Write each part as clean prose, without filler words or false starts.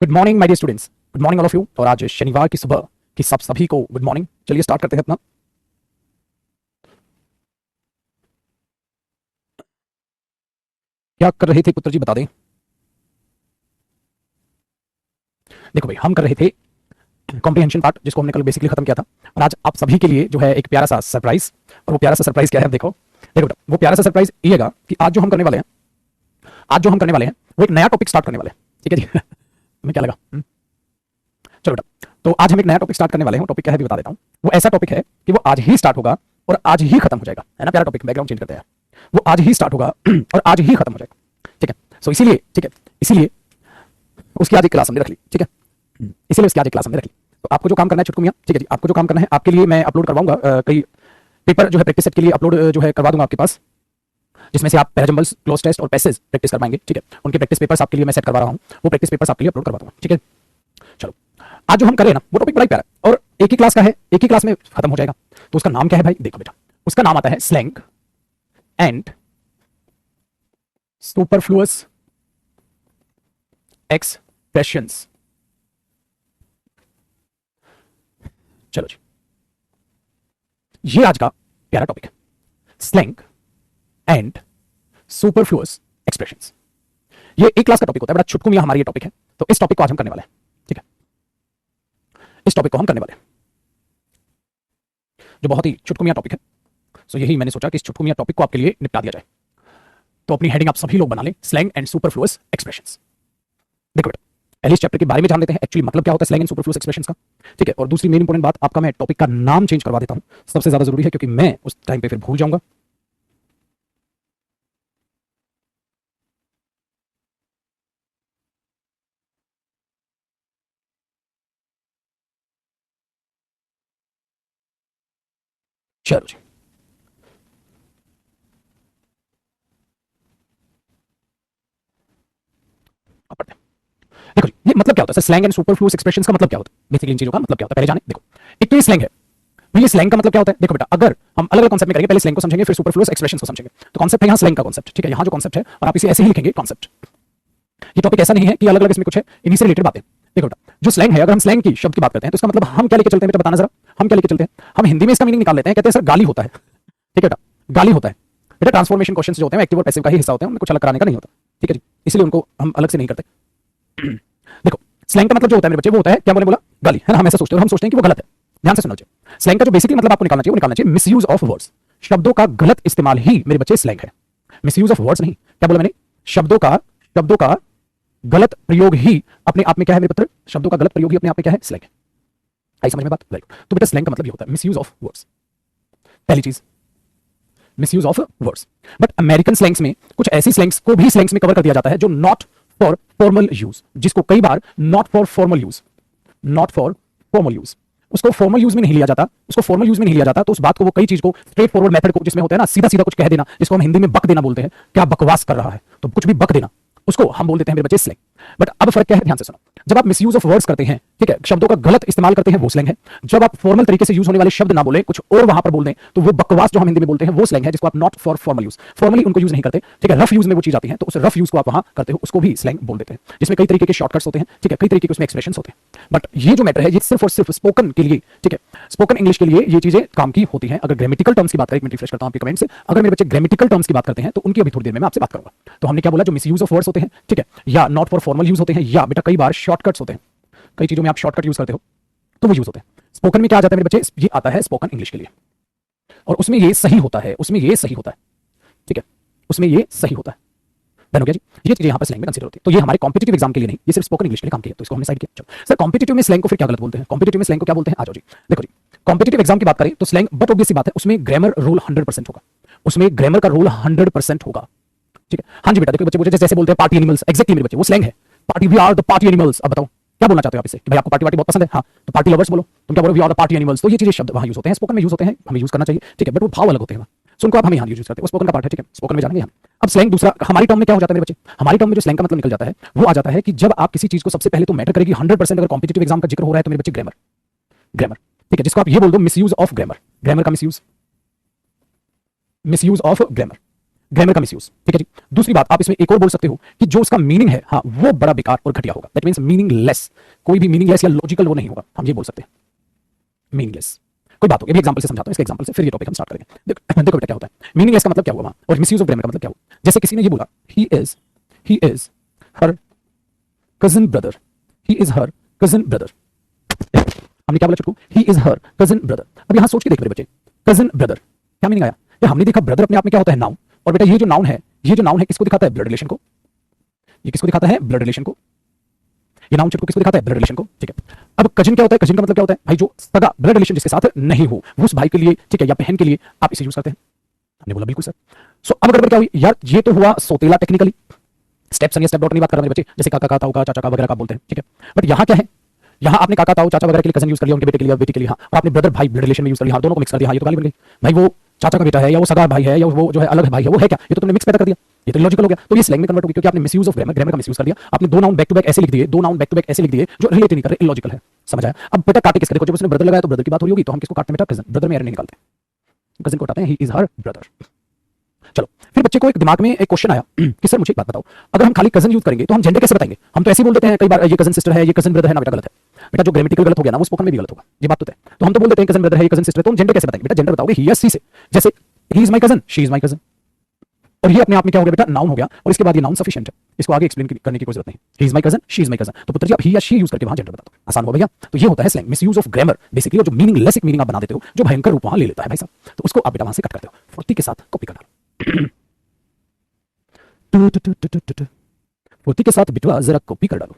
Good morning my dear students, good morning all of you. और आज शनिवार की सुबह की सब सभी को गुड मॉर्निंग। चलिए स्टार्ट करते हैं अपना। क्या कर रहे थे पुत्र जी, बता दें। देखो भाई, हम कर रहे थे कॉम्प्रिहेंशन पार्ट, जिसको हमने कल बेसिकली खत्म किया था। और आज आप सभी के लिए जो है एक प्यारा सा सरप्राइज। और वो प्यारा सा सरप्राइज क्या है, देखो देखो बेटा, वो प्यारा सा सरप्राइज येगा कि आज जो हम करने वाले हैं, वो एक नया टॉपिक स्टार्ट करने वाले हैं। ठीक है जी तुम्हें क्या लगा? चलो बेटा, तो आज हम एक नया टॉपिक स्टार्ट करने वाले हैं। टॉपिक क्या है भी बता देता हूँ। वो ऐसा टॉपिक है कि वो आज ही स्टार्ट होगा और आज ही खत्म हो जाएगा, है ना। प्यारा टॉपिक, बैकग्राउंड चेंज करते हैं। वो आज ही स्टार्ट होगा और आज ही खत्म हो जाएगा। ठीक है, सो इसीलिए, ठीक है, इसीलिए उसकी आज एक क्लास हमने रख ली। ठीक है, इसीलिए उसकी आज एक क्लास हमने रख ली। तो आपको जो काम करना है छुटकू मियां, ठीक है जी, आपको जो काम करना है, आपके लिए मैं अपलोड करवाऊंगा कई पेपर जो है प्रैक्टिस सेट के लिए अपलोड जो है करवा दूंगा आपके पास, जिसमें से आप पैराजंबल्स, क्लोज टेस्ट और पैसेज प्रैक्टिस कर पाएंगे। ठीक है, उनके प्रैक्टिस पेपर्स आपके लिए मैं सेट करवा रहा हूं। वो प्रैक्टिस पेपर्स आपके लिए अपलोड करवा दूंगा। ठीक है, चलो आज जो हम करें ना, वो टॉपिक बड़ा ही प्यारा है और एक ही क्लास का है, एक ही क्लास में खत्म हो जाएगा। तो उसका नाम क्या है भाई? देखो बेटा, उसका नाम आता है स्लैंग एंड सुपरफ्लुअस एक्सप्रेशंस। चलो जी, ये आज का प्यारा टॉपिक है, स्लैंग एंड सुपरफ्लुअस एक्सप्रेशंस। ये एक क्लास का टॉपिक होता है, बड़ा छुटकू मियां हमारी ये टॉपिक है। तो इस टॉपिक को आज हम करने वाले हैं। ठीक है, इस टॉपिक को हम करने वाले हैं जो बहुत ही छुटकू मियां टॉपिक है। सो यही मैंने सोचा कि इस छुटकू मियां टॉपिक को आपके लिए निपटा दिया जाए। तो अपनी हेडिंग आप सभी लोग बना लें, स्लैंग एंड सुपरफ्लुअस एक्सप्रेशंस। देखो बेटा, पहले इस चैप्टर के बारे में जान लेते हैं, एक्चुअली मतलब क्या होता है स्लैंग एंड सुपरफ्लुअस एक्सप्रेशंस का। ठीक है, और दूसरी मेन इंपॉर्टेंट बात, आपका मैं टॉपिक का नाम चेंज करवा देता हूं, सबसे ज्यादा जरूरी है, क्योंकि मैं उस टाइम पे फिर भूल जाऊंगा। चलो जी, अब पढ़ते हैं। देखो जी, ये मतलब क्या होता है स्लैंग एंड सुपरफ्लुअस एक्सप्रेशंस का मतलब क्या होता है, बेसिकली इन चीजों का मतलब क्या होता है पहले जाने। देखो, एक तो ये स्लैंग है। ये स्लैंग का मतलब क्या होता है? देखो बेटा, अगर हम अलग अलग कॉन्सेप्ट में करेंगे, पहले स्लैंग को समझेंगे, फिर सुपरफ्लुअस एक्सप्रेशंस को समझेंगे। तो कॉन्सेप्ट है यहाँ स्लैंग का कॉन्सेप्ट। ठीक है, यहाँ जो कॉन्सेप्ट है, और आप इसे ऐसे ही लिखेंगे कॉन्सेप्ट। ये टॉपिक ऐसा नहीं है कि अलग अलग इसमें कुछ है, इन्हीं से रिलेटेड बातें। देखो बेटा, जो स्लैंग है, अगर हम स्लैंग की शब्द की बात करते हैं, तो इसका मतलब हम क्या लेके चलते हैं बेटा, बताना जरा। हम क्या लेके चलते हैं? हम हिंदी में इसका मीनिंग निकाल लेते हैं, कहते हैं सर गाली होता है। ठीक है बेटा, गाली होता है। बेटा ट्रांसफॉर्मेशन क्वेश्चन जो होते हैं एक्टिव और पैसिव का ही हिस्सा होते हैं, उनमें कुछ अलग कराने का नहीं होता। ठीक है जी, इसलिए उनको हम अलग से नहीं करते। देखो, स्लैंग का मतलब जो होता है मेरे बच्चे, वो होता है क्या बोले बोला, गाली, है ना। हम ऐसा सोचते हैं और हम सोचते हैं कि वो गलत है। ध्यान से सुनना चाहिए। स्लैंग का जो बेसिकली मतलब आपको निकालना चाहिए, वो निकालना चाहिए मिसयूज ऑफ वर्ड्स। शब्दों का गलत इस्तेमाल ही मेरे बच्चे स्लैंग है। मिसयूज ऑफ वर्ड्स नहीं, क्या बोला मैंने? शब्दों का गलत प्रयोग ही अपने आप में क्या है मेरे पुत्र? शब्दों का गलत प्रयोग ही अपने आप में क्या है? स्लैंग है। आई समझ में बात? Very good. तो बेटा स्लैंग का मतलब ये होता है मिसयूज ऑफ वर्ड्स, पहली चीज, misuse of words. But American slangs में कुछ ऐसी स्लैंग्स को भी स्लैंग्स में कवर कर दिया जाता है जो नॉट फॉर फॉर्मल यूज, जिसको कई बार नॉट फॉर फॉर्मल यूज, उसको फॉर्मल यूज में नहीं लिया जाता, तो उस बात को, वो कई चीज को स्ट्रेट फॉरवर्ड मेथड को, जिसमें होता है ना सीधा सीधा कुछ कह देना, जिसको हम हिंदी में बक देना बोलते हैं, क्या बकवास कर रहा है, तो कुछ भी बक देना, उसको हम बोल देते हैं मेरे बच्चे स्लैंग। बट अब फर्क क्या है, ध्यान से सुनो। जब आप मिसयूज ऑफ वर्ड्स करते हैं, ठीक है, शब्दों का गलत इस्तेमाल करते हैं, वो स्लैंग है। जब आप फॉर्मल तरीके से यूज होने वाले शब्द ना बोले, कुछ और वहां पर बोल दें, तो वो बकवास जो हम हिंदी में बोलते हैं, वो स्लैंग है, जिसको आप not for formal use, formally उनको यूज नहीं करते। ठीक है, रफ यूज में वो चीज आती है, तो उस रफ यूज को आप वहां करते हो, उसको भी स्लैंग बोल देते हैं, जिसमें कई तरीके के शॉर्टकट्स होते हैं। ठीक है, कई तरीके के उसमें एक्सप्रेशंस होते हैं। बट ये जो मैटर है, ये सिर्फ और सिर्फ स्पोकन के लिए, ठीक है, स्पोकन इंग्लिश के लिए ये चीजें काम की होती हैं। अगर ग्रामेटिकल टर्म्स की बात करें, एक मिनट रिफ्रेश करता हूं आपके कमेंट से, अगर मेरे बच्चे ग्रामेटिकल टर्म्स की बात करते हैं, तो उनकी अभी थोड़ी देर में मैं आपसे बात करूंगा। तो हमने क्या बोला, जो मिसयूज ऑफ वर्ड्स होते हैं, ठीक है, या नॉट फॉर फॉर्मल यूज होते हैं, या बेटा कई बार शॉर्टकट्स होते हैं, कई चीजों में आप शॉर्टकट यूज करते हो, तो वो यूज होते हैं। स्पोकन में क्या आ जाता है मेरे बच्चे? ये आता है स्पोकन इंग्लिश के लिए, और उसमें ये सही होता है, ठीक है, उसमें ये सही होता है। डन हो गया जी। ये चीजें यहाँ पर स्लैंग में कंसीडर होती है। तो ये हमारे कॉम्पिटिटिव एग्जाम के लिए नहीं, ये सिर्फ स्पोकन इंग्लिश के लिए काम किया, तो इसको हमने साइड किया। चलो सर, कॉम्पिटिटिव में स्लैंग को फिर क्या गलत बोलते हैं? कॉम्पिटिटिव में स्लैंग को क्या बोलते हैं? आ जाओ जी, देखो जी, कॉम्पिटिटिव एग्जाम की बात करें तो स्लैंग, बट ऑब्वियस सी बात है, उसमें ग्रामर रूल 100% होगा, उसमें ग्रामर का रूल 100% होगा। ठीक है, हाँ जी बेटा, देखो बच्चे मुझे जैसे बोलते हैं पार्टी एनिमल्स, एग्जैक्टली मेरे बच्चे वो स्लैंग है। Party, we are the party animals. अब बताओ क्या बोलना चाहते हो आप इससे, कि भाई आपको पार्टी वार्टी बहुत पसंद है, हाँ तो पार्टी लवर्स बोलो, तुम क्या बोलो, we are the party animals. तो ये चीजें शब्द वहां यूज होते हैं, स्पोकन में यूज होते हैं, हमें यूज करना चाहिए। ठीक है, बट वो भाव अलग होते हैं, सो उनको आप हमें यहाँ यूज करते हैं, वो स्पोकन का पार्ट है। ठीक है, स्पोकन में जानेंगे हम। अब स्लैंग दूसरा हमारी टर्म में क्या हो जाता है मेरे बच्चे? हमारी टर्म में जो स्लैंग का मतलब निकल जाता है, वो आ जाता है कि जब आप किसी चीज को, सबसे पहले तो मैटर करेगी 100%, अगर कॉम्पिटिटिव एग्जाम का जिक्र हो रहा है तो मेरे बच्चे ग्रामर, ठीक है, जिसको आप ये बोल दो मिसयूज ऑफ ग्रामर, ग्रामर का मिसयूज ऑफ ग्रामर। ग्रामर का मिसयूज, ठीक है जी। दूसरी बात, आप इसमें एक और बोल सकते हो कि जो उसका मीनिंग है, हाँ, वो बड़ा बेकार और घटिया होगा। That means meaningless. कोई भी मीनिंगलेस या लॉजिकल वो नहीं होगा, हम ये बोल सकते हैं, मीनिंगलेस। कोई बात होगी, एग्जांपल से समझाता हूं, इसके एग्जांपल से फिर ये टॉपिक हम स्टार्ट करेंगे। देखो बेटा क्या होता है मीनिंगलेस का मतलब क्या हुआ वहां, और मिसयूज ऑफ ग्रामर का मतलब क्या हुआ। जैसे किसी ने ये बोला, he is her cousin brother, he is her cousin brother. हमने क्या बोला चुटकू, he is her cousin brother. अब यहां सोच के देख मेरे बच्चे, कजिन ब्रदर क्या मीनिंग आया। या हमने देखा ब्रदर अपने आप में क्या होता है, नाउन। और बेटा ये जो नाउन है, किसको दिखाता है, ब्लड रिलेशन को। ये किसको दिखाता है, ब्लड रिलेशन को। ये नाउन चुटकू किसको दिखाता है, ब्लड रिलेशन को, ठीक है। अब कजिन क्या होता है, कजिन का मतलब क्या होता है, भाई जो सगा ब्लड रिलेशन जिसके साथ नहीं हो, वो उस भाई के लिए, ठीक है, या बहन के लिए आप इसे यूज करते हैं। हमने बोला बिल्कुल सर। सो अब अगर क्या हुई यार, ये तो हुआ सोतेला technically, steps and step dot नहीं बात कर रहा मेरे बच्चे, जैसे काका का, ताऊ का, चाचा का वगैरह का बोलते हैं, ठीक है। बट यहां क्या है, यहां आपने काका ताऊ चाचा वगैरह के लिए कजन यूज कर लिया, उनके बेटे के लिए, बेटी के लिए, हाँ, और आपने ब्रदर भाई ब्लड रिलेशन में यूज कर लिया, हाँ, दोनों को मिक्स कर दिया, हाँ, ये तो गाली बन गई। भाई वो चाचा का बेटा है, या वो सगा भाई है, या वो जो है अलग भाई है, वो है क्या, ये तो तुमने मिक्स पैदा कर दिया, ये तो लॉजिकल हो गया। तो ये स्लैंग में कन्वर्ट हो गया, क्योंकि आपने मिसयूज ऑफ ग्रामर का मिसयूज कर दिया। आपने दो नाउन बैक टू बैक ऐसे लिख दिए, जो रिलेट नहीं कर रहे, इलॉजिकल है। समझ आया। अब बेटा काटे किसके, देखो जब उसने ब्रदर लगाया तो ब्रदर की बात हो रही होगी, तो हम किसको काटते हैं बेटा, कजन। ब्रदर में एरर नहीं निकालते, कजन को हटाते हैं, ही इज हर ब्रदर। चलो, फिर बच्चे को एक दिमाग में एक क्वेश्चन आया कि सर मुझे एक बात बताओ, अगर हम खाली कजन यूज करेंगे तो हम जेंडर कैसे बताएंगे। हम तो ऐसे ही बोल देते हैं कई बार, ये कजन सिस्टर है, ये कजन ब्रदर है ना। बेटा गलत है बेटा, जो ग्रामेटिकल गलत हो गया ना, वो स्पोकन में भी गलत होगा, ये बात तो है। तो हम तो बोल देते हैं कजन ब्रदर है, ये कजन सिस्टर है, तो हम जेंडर कैसे बताएंगे बेटा, जेंडर बताओगे ही या सी से। जैसे he is my cousin, she is my cousin, और ये अपने आप में क्या हो गया बेटा, नाउन हो गया, और इसके बाद ये नाउन सफिशिएंट है, इसको आगे एक्सप्लेन करने की कोई जरूरत नहीं। He is my cousin, she is my cousin, तो पुत्र जी आप ही या शी यूज करके वहां जेंडर बता दो, आसान हो भैया। तो ये होता है slang, misuse of grammar basically, और जो मीनिंगलेस एक मीनिंग आप बना देते हो, जो भयंकर रूप वहां ले लेता है भाई साहब, तो उसको आप बेटा वहां से कट करते हो, फुर्ती के साथ कॉपी कर डालो। फुर्ती के साथ बिटवा जरा कॉपी कर डालो।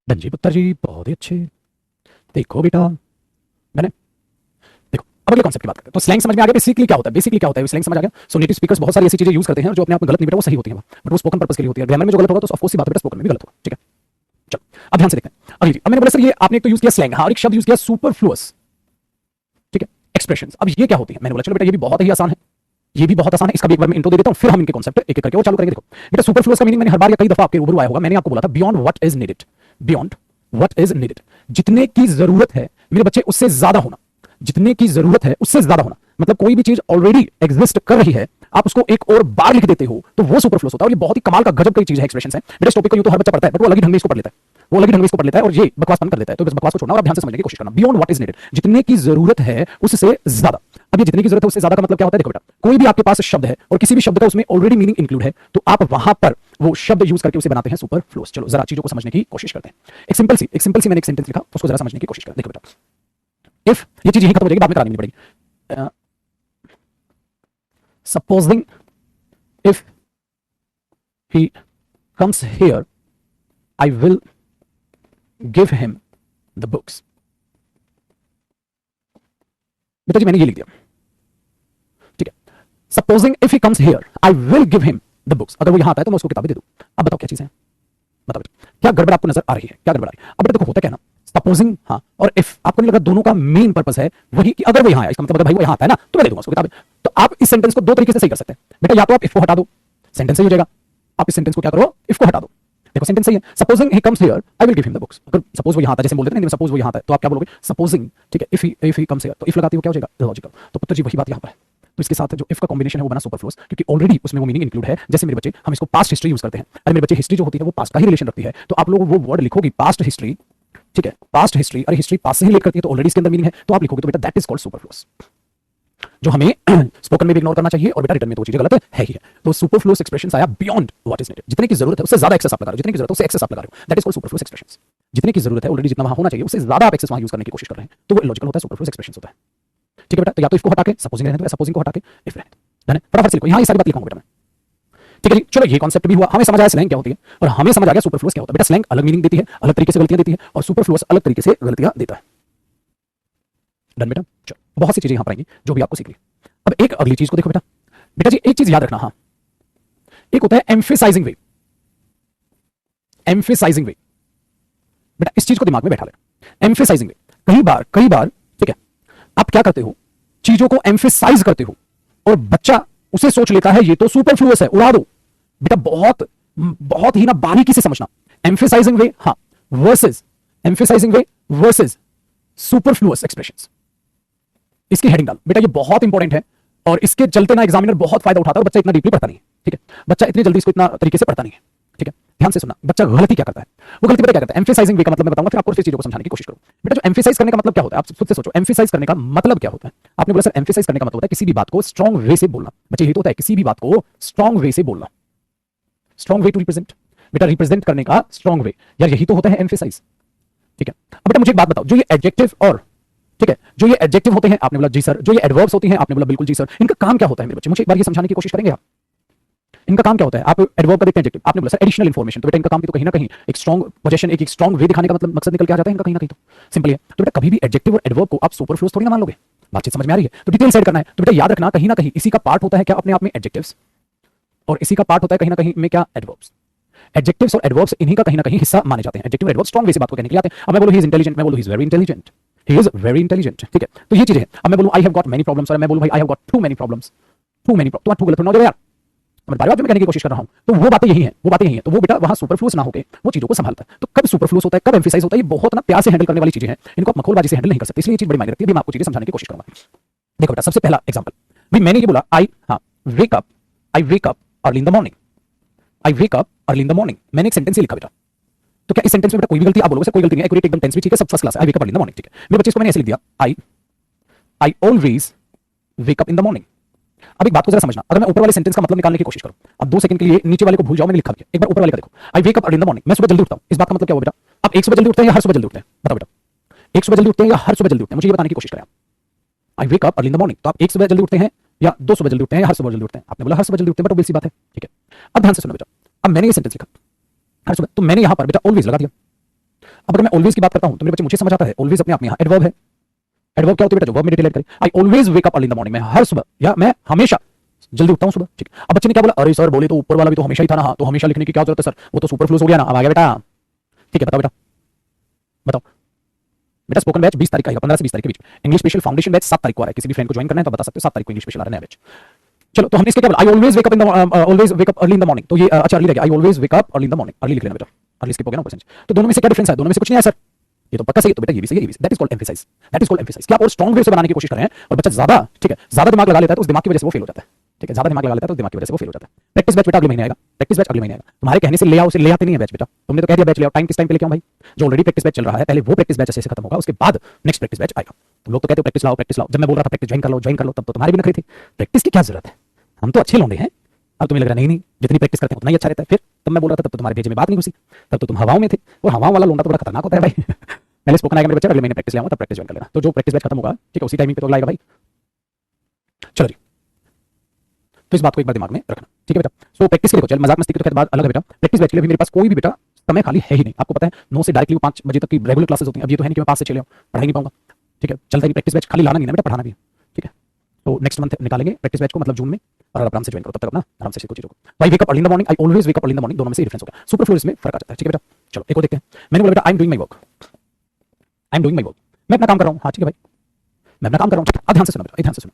धनजी पुत्र जी बहुत ही अच्छे। देखो बेटा, मैंने देखो, अब अगले कॉन्सेप्ट की बात करते हैं। तो स्लैंग समझ में आ गया, बेसिकली क्या होता है, स्लैंग समझ आ गया। सो नेटिव स्पीकर्स बहुत सारी ऐसी चीजें यूज करते हैं जो अपने आप में गलत नहीं बेटा, वो सही होती है, बट वो स्पोकन पर्पस के लिए होती है। ग्रामर में जो गलत होगा तो ऑफ कोर्स सी बात है बेटा, स्पोकन में भी गलत होगा, ठीक है। चलो अब ध्यान से देखते हैं। अब मैंने बोला सर ये आपने एक तो यूज किया स्लैंग, हाँ, और एक शब्द यूज किया सुपरफ्लुअस, ठीक है, एक्सप्रेशंस। अब ये क्या होती है, मैंने बोला चलो बेटा ये भी बहुत ही आसान है, ये भी बहुत आसान है। इसका भी एक बार मैं इंट्रो दे देता हूं, फिर हम इनके कॉन्सेप्ट एक एक करके वो चालू करेंगे। देखो बेटा, सुपरफ्लुअस का मीनिंग मैंने हर बार या कई दफा आपके रूबरू आया होगा, मैंने आपको बोला था beyond what is needed, beyond what is needed, जितने की जरूरत है मेरे बच्चे उससे ज्यादा होना, जितने की जरूरत है उससे ज्यादा होना, मतलब कोई भी चीज ऑलरेडी एग्जिस्ट कर रही है, आप उसको एक और बार लिख देते हो तो वो सुपरफ्लुअस होता है। और ये बहुत ही कमाल का गजब की चीज है, एक्सप्रेशन है बेटा। इस टॉपिक को यूं तो हर बच्चा पढ़ता है, बट वो अलग ही ढंग में इसको पढ़ लेता है, वो अलग ही ढंग में इसको पढ़ लेता है, और ये बकवासपन कर लेता है। तो बस बकवास को छोड़ना और ध्यान से समझने की कोशिश करना। बियॉन्ड व्हाट इज नीडेड, जितने की जरूरत है उससे ज्यादा। अब ये जितने की जरूरत है उससे ज्यादा का मतलब क्या होता है, देखो बेटा, कोई भी आपके पास शब्द है और किसी भी शब्द का उसमें ऑलरेडी मीनिंग इंक्लूड है, तो आप वहां पर वो शब्द यूज करके उसे बनाते हैं सुपरफ्लुअस। चलो जरा चीजों को समझने की कोशिश करते हैं। एक सिंपल सी मैंने एक सेंटेंस लिखा, उसको जरा समझने की कोशिश करें। देखो बेटा, इफ, ये चीज यही खत्म हो जाएगी, बाद में करानी नहीं पड़ेगी। Supposing if he comes here, I will give him the books. बेटा जी मैंने ये लिख दिया, ठीक है। Supposing if he comes here, I will give him the books, अगर वो यहां आता है तो मैं उसको किताबें दे दूं। अब बताओ क्या चीज है, बताओ बेटा क्या गड़बड़ आपको नजर आ रही है, क्या गड़बड़ आ रही है। अब बेटा देखो होता क्या ना, सपोजिंग हाँ और इफ, आपको नहीं लगा दोनों का मेन पर्पस है वही कि अगर वो यहां आया, इसका मतलब अगर भाई वो यहां आता है ना तो मैं दे दूंगा उसको किताबें। तो आप इस सेंटेंस को दो तरीके से सही कर सकते हैं बेटा, या तो आप इफ को हटा दो, सेंटेंस सही हो जाएगा। आप इस सेंटेंस को क्या करो, इफ को हटा दो, देखो सेंटेंस सही है। Supposing he comes here, I will give him the books. अगर सपोज वो यहां आता है, जैसे बोल देते हैं ना, सपोज वो यहां आता है, तो आप क्या बोलोगे, सपोजिंग, ठीक है, इफ ही कम्स हियर, तो इफ लगाती हो क्या हो जाएगा, लॉजिकल। तो पुत्र जी वही बात यहां पर है, तो इसके साथ जो इफ का कॉम्बिनेशन है वो बना सुपरफ्लुअस, क्योंकि ऑलरेडी उसमें वो मीनिंग इंक्लूड है। जैसे मेरे बच्चे हम इसको पास्ट हिस्ट्री यूज करते हैं, अरे मेरे बच्चे हिस्ट्री जो होती है वो पास्ट का ही रिलेशन रखती है, तो आप लोग वो वर्ड लिखोगे पास्ट हिस्ट्री, ठीक है, पास्ट हिस्ट्री, अरे हिस्ट्री पास्ट से ही रिलेट करती है तो ऑलरेडी इसके अंदर मीनिंग है, तो आप लिखोगे तो बेटा दैट इज कॉल्ड सुपरफ्लुअस, जो हमें स्पोकन में भी इग्नोर करना चाहिए और बेटा रिटर्न में तो चीजें गलत है ही है। तो सुपरफ्लुअस एक्सप्रेशंस आया बियॉन्ड व्हाट इज नीडेड, जितने की जरूरत है उससे ज्यादा एक्सेस आप लगा रहे हो, जितने की जरूरत है उससे एक्सेस आप लगा रहे हो, that is called superfluous expressions. जितने की जरूरत है ऑलरेडी जितना वहां होना चाहिए उससे ज्यादा आप एक्सेस वहां यूज करने की कोशिश कर रहे हैं, तो वो इलॉजिकल होता है, सुपरफ्लुअस एक्सप्रेशंस होता है, ठीक है बेटा। तो या तो इसको हटा के सपोजिंग रहने दो, सपोजिंग को हटा के इफ रहने दो, फटाफट से लिखो, यहां ये सारी बात लिखूंगा बेटा मैं, ठीक है जी। चलो ये कॉन्सेप्ट भी हुआ, हमें समझ आया स्लैंग क्या होती है और हमें समझ आ गया सुपरफ्लुअस क्या होता है। बेटा स्लैंग अलग मीनिंग देती है, अलग तरीके से गलतियां देती है, और सुपरफ्लुअस अलग तरीके से गलतियां देता है। डन बेटा, चलो बहुत सी चीजें यहां पर आएंगी जो भी आपको सीख ली। अब अब एक अगली चीज को देखो बेटा, बेटा जी एक चीज याद रखना, हाँ, एक होता है एम्फेसाइजिंग वे, एम्फेसाइजिंग वे, बेटा इस चीज को दिमाग में बैठा ले, एम्फेसाइजिंग वे। कई बार ठीक है, आप क्या करते हो, चीजों को एम्फेसाइज करते हो और बच्चा उसे सोच लेता है ये तो सुपरफ्लुअस है, उड़ा दो। बेटा बहुत बहुत ही ना बारीकी से समझना, एम्फेसाइजिंग वे हाँ वर्सेस, एम्फेसाइजिंग वे वर्सेस सुपरफ्लुअस एक्सप्रेशंस, इसकी हेडिंग डाल बेटा, ये बहुत इंपॉर्टेंट है और इसके चलते ना एग्जामिनर बहुत फायदा उठाता है और बच्चा इतना डीपली पढ़ता नहीं है, ठीक है, बच्चा इतनी जल्दी इसको इतना तरीके से पढ़ता नहीं है, ठीक है, ध्यान से सुनना, बच्चा गलती क्या करता है, वो गलती पता क्या करता है, एम्फेसाइजिंग वे का मतलब मैं बताऊंगा, फिर आपको इस चीजों को समझाने की कोशिश करो। बेटा जो एम्फेसाइज करने का मतलब क्या होता है, आप खुद से सोचो, एम्फेसाइज करने का मतलब क्या होता है। आपने बोला सर एम्फेसाइज करने का मतलब होता है किसी भी बात को स्ट्रॉन्ग वे से बोलना, बच्चे यही तो होता है, किसी भी बात को स्ट्रॉन्ग वे से बोलना, स्ट्रॉन्ग वे टू रिप्रेजेंट, बेटा रिप्रेजेंट करने का स्ट्रॉन्ग वे, यार यही तो होता है एम्फेसाइज, ठीक है। अब बेटा मुझे एक बात बताओ, जो ये एडजेक्टिव और ठीक है, जो ये एडजेक्टिव होते हैं, आपने बोला जी सर, जो ये एडवर्ब्स होती हैं, आपने बोला बिल्कुल जी सर, इनका काम क्या होता है मेरे बच्चे, मुझे एक बार ये समझाने की कोशिश करेंगे आप, इनका काम क्या होता है। आप एडवर्ब का देखते हैं एडजेक्टिव, आपने बोला सर एडिशनल इंफॉर्मेशन, तो बेटा इनका काम भी तो कहीं ना कहीं एक स्ट्रॉन्ग पोजीशन, एक स्ट्रॉन्ग वे दिखाने का मतलब मकसद निकल के आ जाता है इनका कहीं ना कहीं, तो सिंपली है। तो बेटा कभी भी एडजेक्टिव और एडवर्ब को आप सुपरफ्लुअस थोड़ी ना मान लोगे, बातचीत समझ में आ रही है, तो डिटेल साइड करना है, तो बेटा याद रखना कहीं ना कहीं इसी का पार्ट होता है क्या अपने आप में एडजेक्टिव्स, और इसी का पार्ट होता है कहीं ना कहीं में क्या एडवर्ब्स, एडजेक्टिव्स और एडवर्ब्स इन्हीं का कहीं ना कहीं हिस्सा माने जाते हैं। एडजेक्टिव एडवर्ब स्ट्रॉन्ग वे से बात को कहने के लिए आते हैं। अब मैं बोलूं ही इज इंटेलिजेंट, मैं बोलूं he is very intelligent, he is very intelligent, ठीक है, तो ये चीजें हैं। अब मैं बोलूं I have got many problems, और मैं बोलूं भाई I have got too many problems, too many problem, तो गलत थोड़ा ना यार, मैं बार बार जो मैं कहने की कोशिश कर रहा हूं, तो वो बातें यही हैं, वो बातें यही हैं, तो वो बेटा वहां सुपरफ्लुअस ना होके वो चीजों को संभालता है। तो कब सुपरफ्लुअस होता है, कब एम्फेसाइज होता है, ये बहुत ना प्यार से हैंडल करने वाली चीजें हैं, इनको आप मखौलबाजी से हैंडल नहीं कर सकते, इसलिए ये चीज बड़ी मायने रखती है। अभी मैं आपको चीजें समझाने की कोशिश करूंगा। देखो बेटा सबसे पहला एग्जांपल, भाई मैंने ये बोला I wake up, I wake up early in the morning, I wake up early in the morning, मैंने एक सेंटेंस ही लिखा बेटा, तो क्या इस सेंटेंस में बेटा कोई भी गलती आप बोलोगे, कोई गलती नहीं है, एक्यूरेट एकदम टेंस भी ठीक है, सब फर्स्ट क्लास है, I wake up early in the morning, ठीक है। मेरे बच्चे को मैंने ऐसे लिख दिया, I always wake up in the morning. अब एक बात को जरा समझना, अगर मैं ऊपर वाले सेंटेंस का मतलब निकालने की कोशिश करूं, अब 2 सेकंड के लिए नीचे वाले को भूल जाओ, मैंने लिखा है, एक बार ऊपर वाले का देखो, I wake up early in the morning, मैं सुबह जल्दी उठता हूं, इस बात का मतलब क्या हुआ बेटा, आप एक सुबह जल्दी उठते हैं या हर सुबह जल्दी उठते हैं, बताओ बेटा, एक सुबह जल्दी उठते हैं या हर सुबह जल्दी उठते हैं, मुझे ये बताने की कोशिश करें आप। I wake up early in the morning, तो आप एक सुबह जल्दी उठते हैं या 2 सुबह जल्दी उठते हैं या हर सुबह जल्दी उठते हैं, आपने बोला हर सुबह जल्दी उठते हैं, बट ऑब्वियस सी बात है, ठीक है। अब ध्यान से सुनो बेटा, अब मैंने ये सेंटेंस लिखा हर सुबह, तो मैंने यहां पर बेटा ऑलवेज लगा दिया। अब अगर मैं ऑलवेज की बात करता हूं तो मेरे बच्चे मुझे समझ आता है, ऑलवेज अपने आप में यहां एडवर्ब है, एडवर्ब क्या होती है बेटा, जो वर्ब में डिटेल करे, आई always wake up early in the morning, मैं हर सुबह या मैं हमेशा जल्दी उठता हूं सुबह, ठीक। अब बच्चे ने क्या बोला, अरे सर बोले तो ऊपर वाला भी तो हमेशा ही था ना, तो हमेशा लिखने की क्या जरूरत है सर, वो तो सुपरफ्लुअस हो गया ना, अब आ गया बेटा, ठीक है। बताओ बेटा, बताओ बेटा, स्पोकन बैच 20 तारीख का, 15 से 20 तारीख के बीच, इंग्लिश स्पेशल फाउंडेशन बैच 7 तारीख को आ रहा है, किसी भी फ्रेंड को ज्वाइन करना है तो बता सकते हो, 7 तारीख को इंग्लिश स्पेशल आ रहा है बैच। चलो तो हमने इसके क्या बोला, आई always wake up in the always wake up early in the morning, तो ये अच्छा अर्ली लगे, आई always wake up early in the morning, early लिख लेना बेटा, अर्ली स्किप हो गया ना परसेंट, तो दोनों में से क्या डिफरेंस है, दोनों में से कुछ नहीं है सर, ये तो पक्का सही है, तो बेटा ये भी सही है, ये भी, that is called emphasise, that is called emphasise. क्या आप और स्ट्रॉन्ग वे से बनाने की कोशिश कर रहे हैं और बच्चा ज्यादा ठीक है, ज्यादा दिमाग लगा लेता है तो उस दिमाग की वजह से वो फेल हो जाता है, ठीक है, ज्यादा दिमाग लगा लेता है तो दिमाग की वजह से वो फेल हो जाता है। प्रैक्टिस बैच बेटा अगले महीने आएगा, प्रैक्टिस बैच अगले महीने आएगा, तुम्हारे कहने से ले आओ, उसे ले आते नहीं है बैच बेटा, तुमने तो कह दिया बैच ले आओ, टाइम किस टाइम पे लेके आऊं भाई, जो ऑलरेडी प्रैक्टिस बैच चल रहा है, पहले वो प्रैक्टिस बैच अच्छे से खत्म होगा, उसके बाद नेक्स्ट प्रैक्टिस बैच आएगा। तुम लोग तो कहते हो प्रैक्टिस लाओ प्रैक्टिस लाओ, जब मैं बोल रहा था प्रैक्टिस ज्वाइन कर लो, तब तो तुम्हारी भी नखरी थी, प्रैक्टिस की क्या जरूरत है, हम तो अच्छे लौंडे हैं, अब तुम्हें लग रहा नहीं जितनी प्रैक्टिस करते हैं उतना ही अच्छा रहता है, फिर तब मैं बोल रहा था तब तो तुम्हारे भेजे में बात नहीं घुसी, तब तो तुम हवाओं में थे, और हवाओं वाला लौंडा तो बड़ा खतरनाक होता है भाई। पहले स्पोकन आएगा मेरे बच्चे, अगले महीने प्रैक्टिस ले आऊंगा, तब प्रैक्टिस ज्वाइन कर लेना, तो जो प्रैक्टिस बैच खत्म होगा ठीक है उसी टाइमिंग पे तो अगला आएगा भाई। चलो जी, तो इस बात को एक बार दिमाग में रखना, ठीक है बेटा। सो प्रैक्टिस के लिए चल, मजाक मस्ती की तो बात अलग है बेटा, प्रैक्टिस बैच के लिए भी मेरे पास कोई भी बेटा समय खाली है ही नहीं, आपको पता है 9 से डायरेक्टली 5 बजे तक की रेगुलर क्लासेस होती हैं, अब ये तो है नहीं कि मैं 5 से 6 ले पढ़ाई नहीं पाऊंगा, ठीक है, चलता ही प्रैक्टिस बैच खाली लाना नहीं ना बेटा, पढ़ाना भी है, ठीक है। तो नेक्स्ट मंथ निकालेंगे प्रैक्टिस बैच को, मतलब जून में, और आराम से ज्वाइन करो, तब तक अपना आराम से सीखो चीजों को। I wake up early in the morning, I always wake up early in the morning, दोनों में से डिफरेंस होगा, सुपरफ्लुअस में फर्क आ जाता है, ठीक है बेटा। चलो एक और देखते हैं, मैंने बोला बेटा I am doing my work, I am doing my work, मैं अपना काम कर रहा हूं, हाँ ठीक है भाई, मैं अपना काम कर रहा हूं, अब ध्यान से सुनो बेटा, ध्यान से सुनो।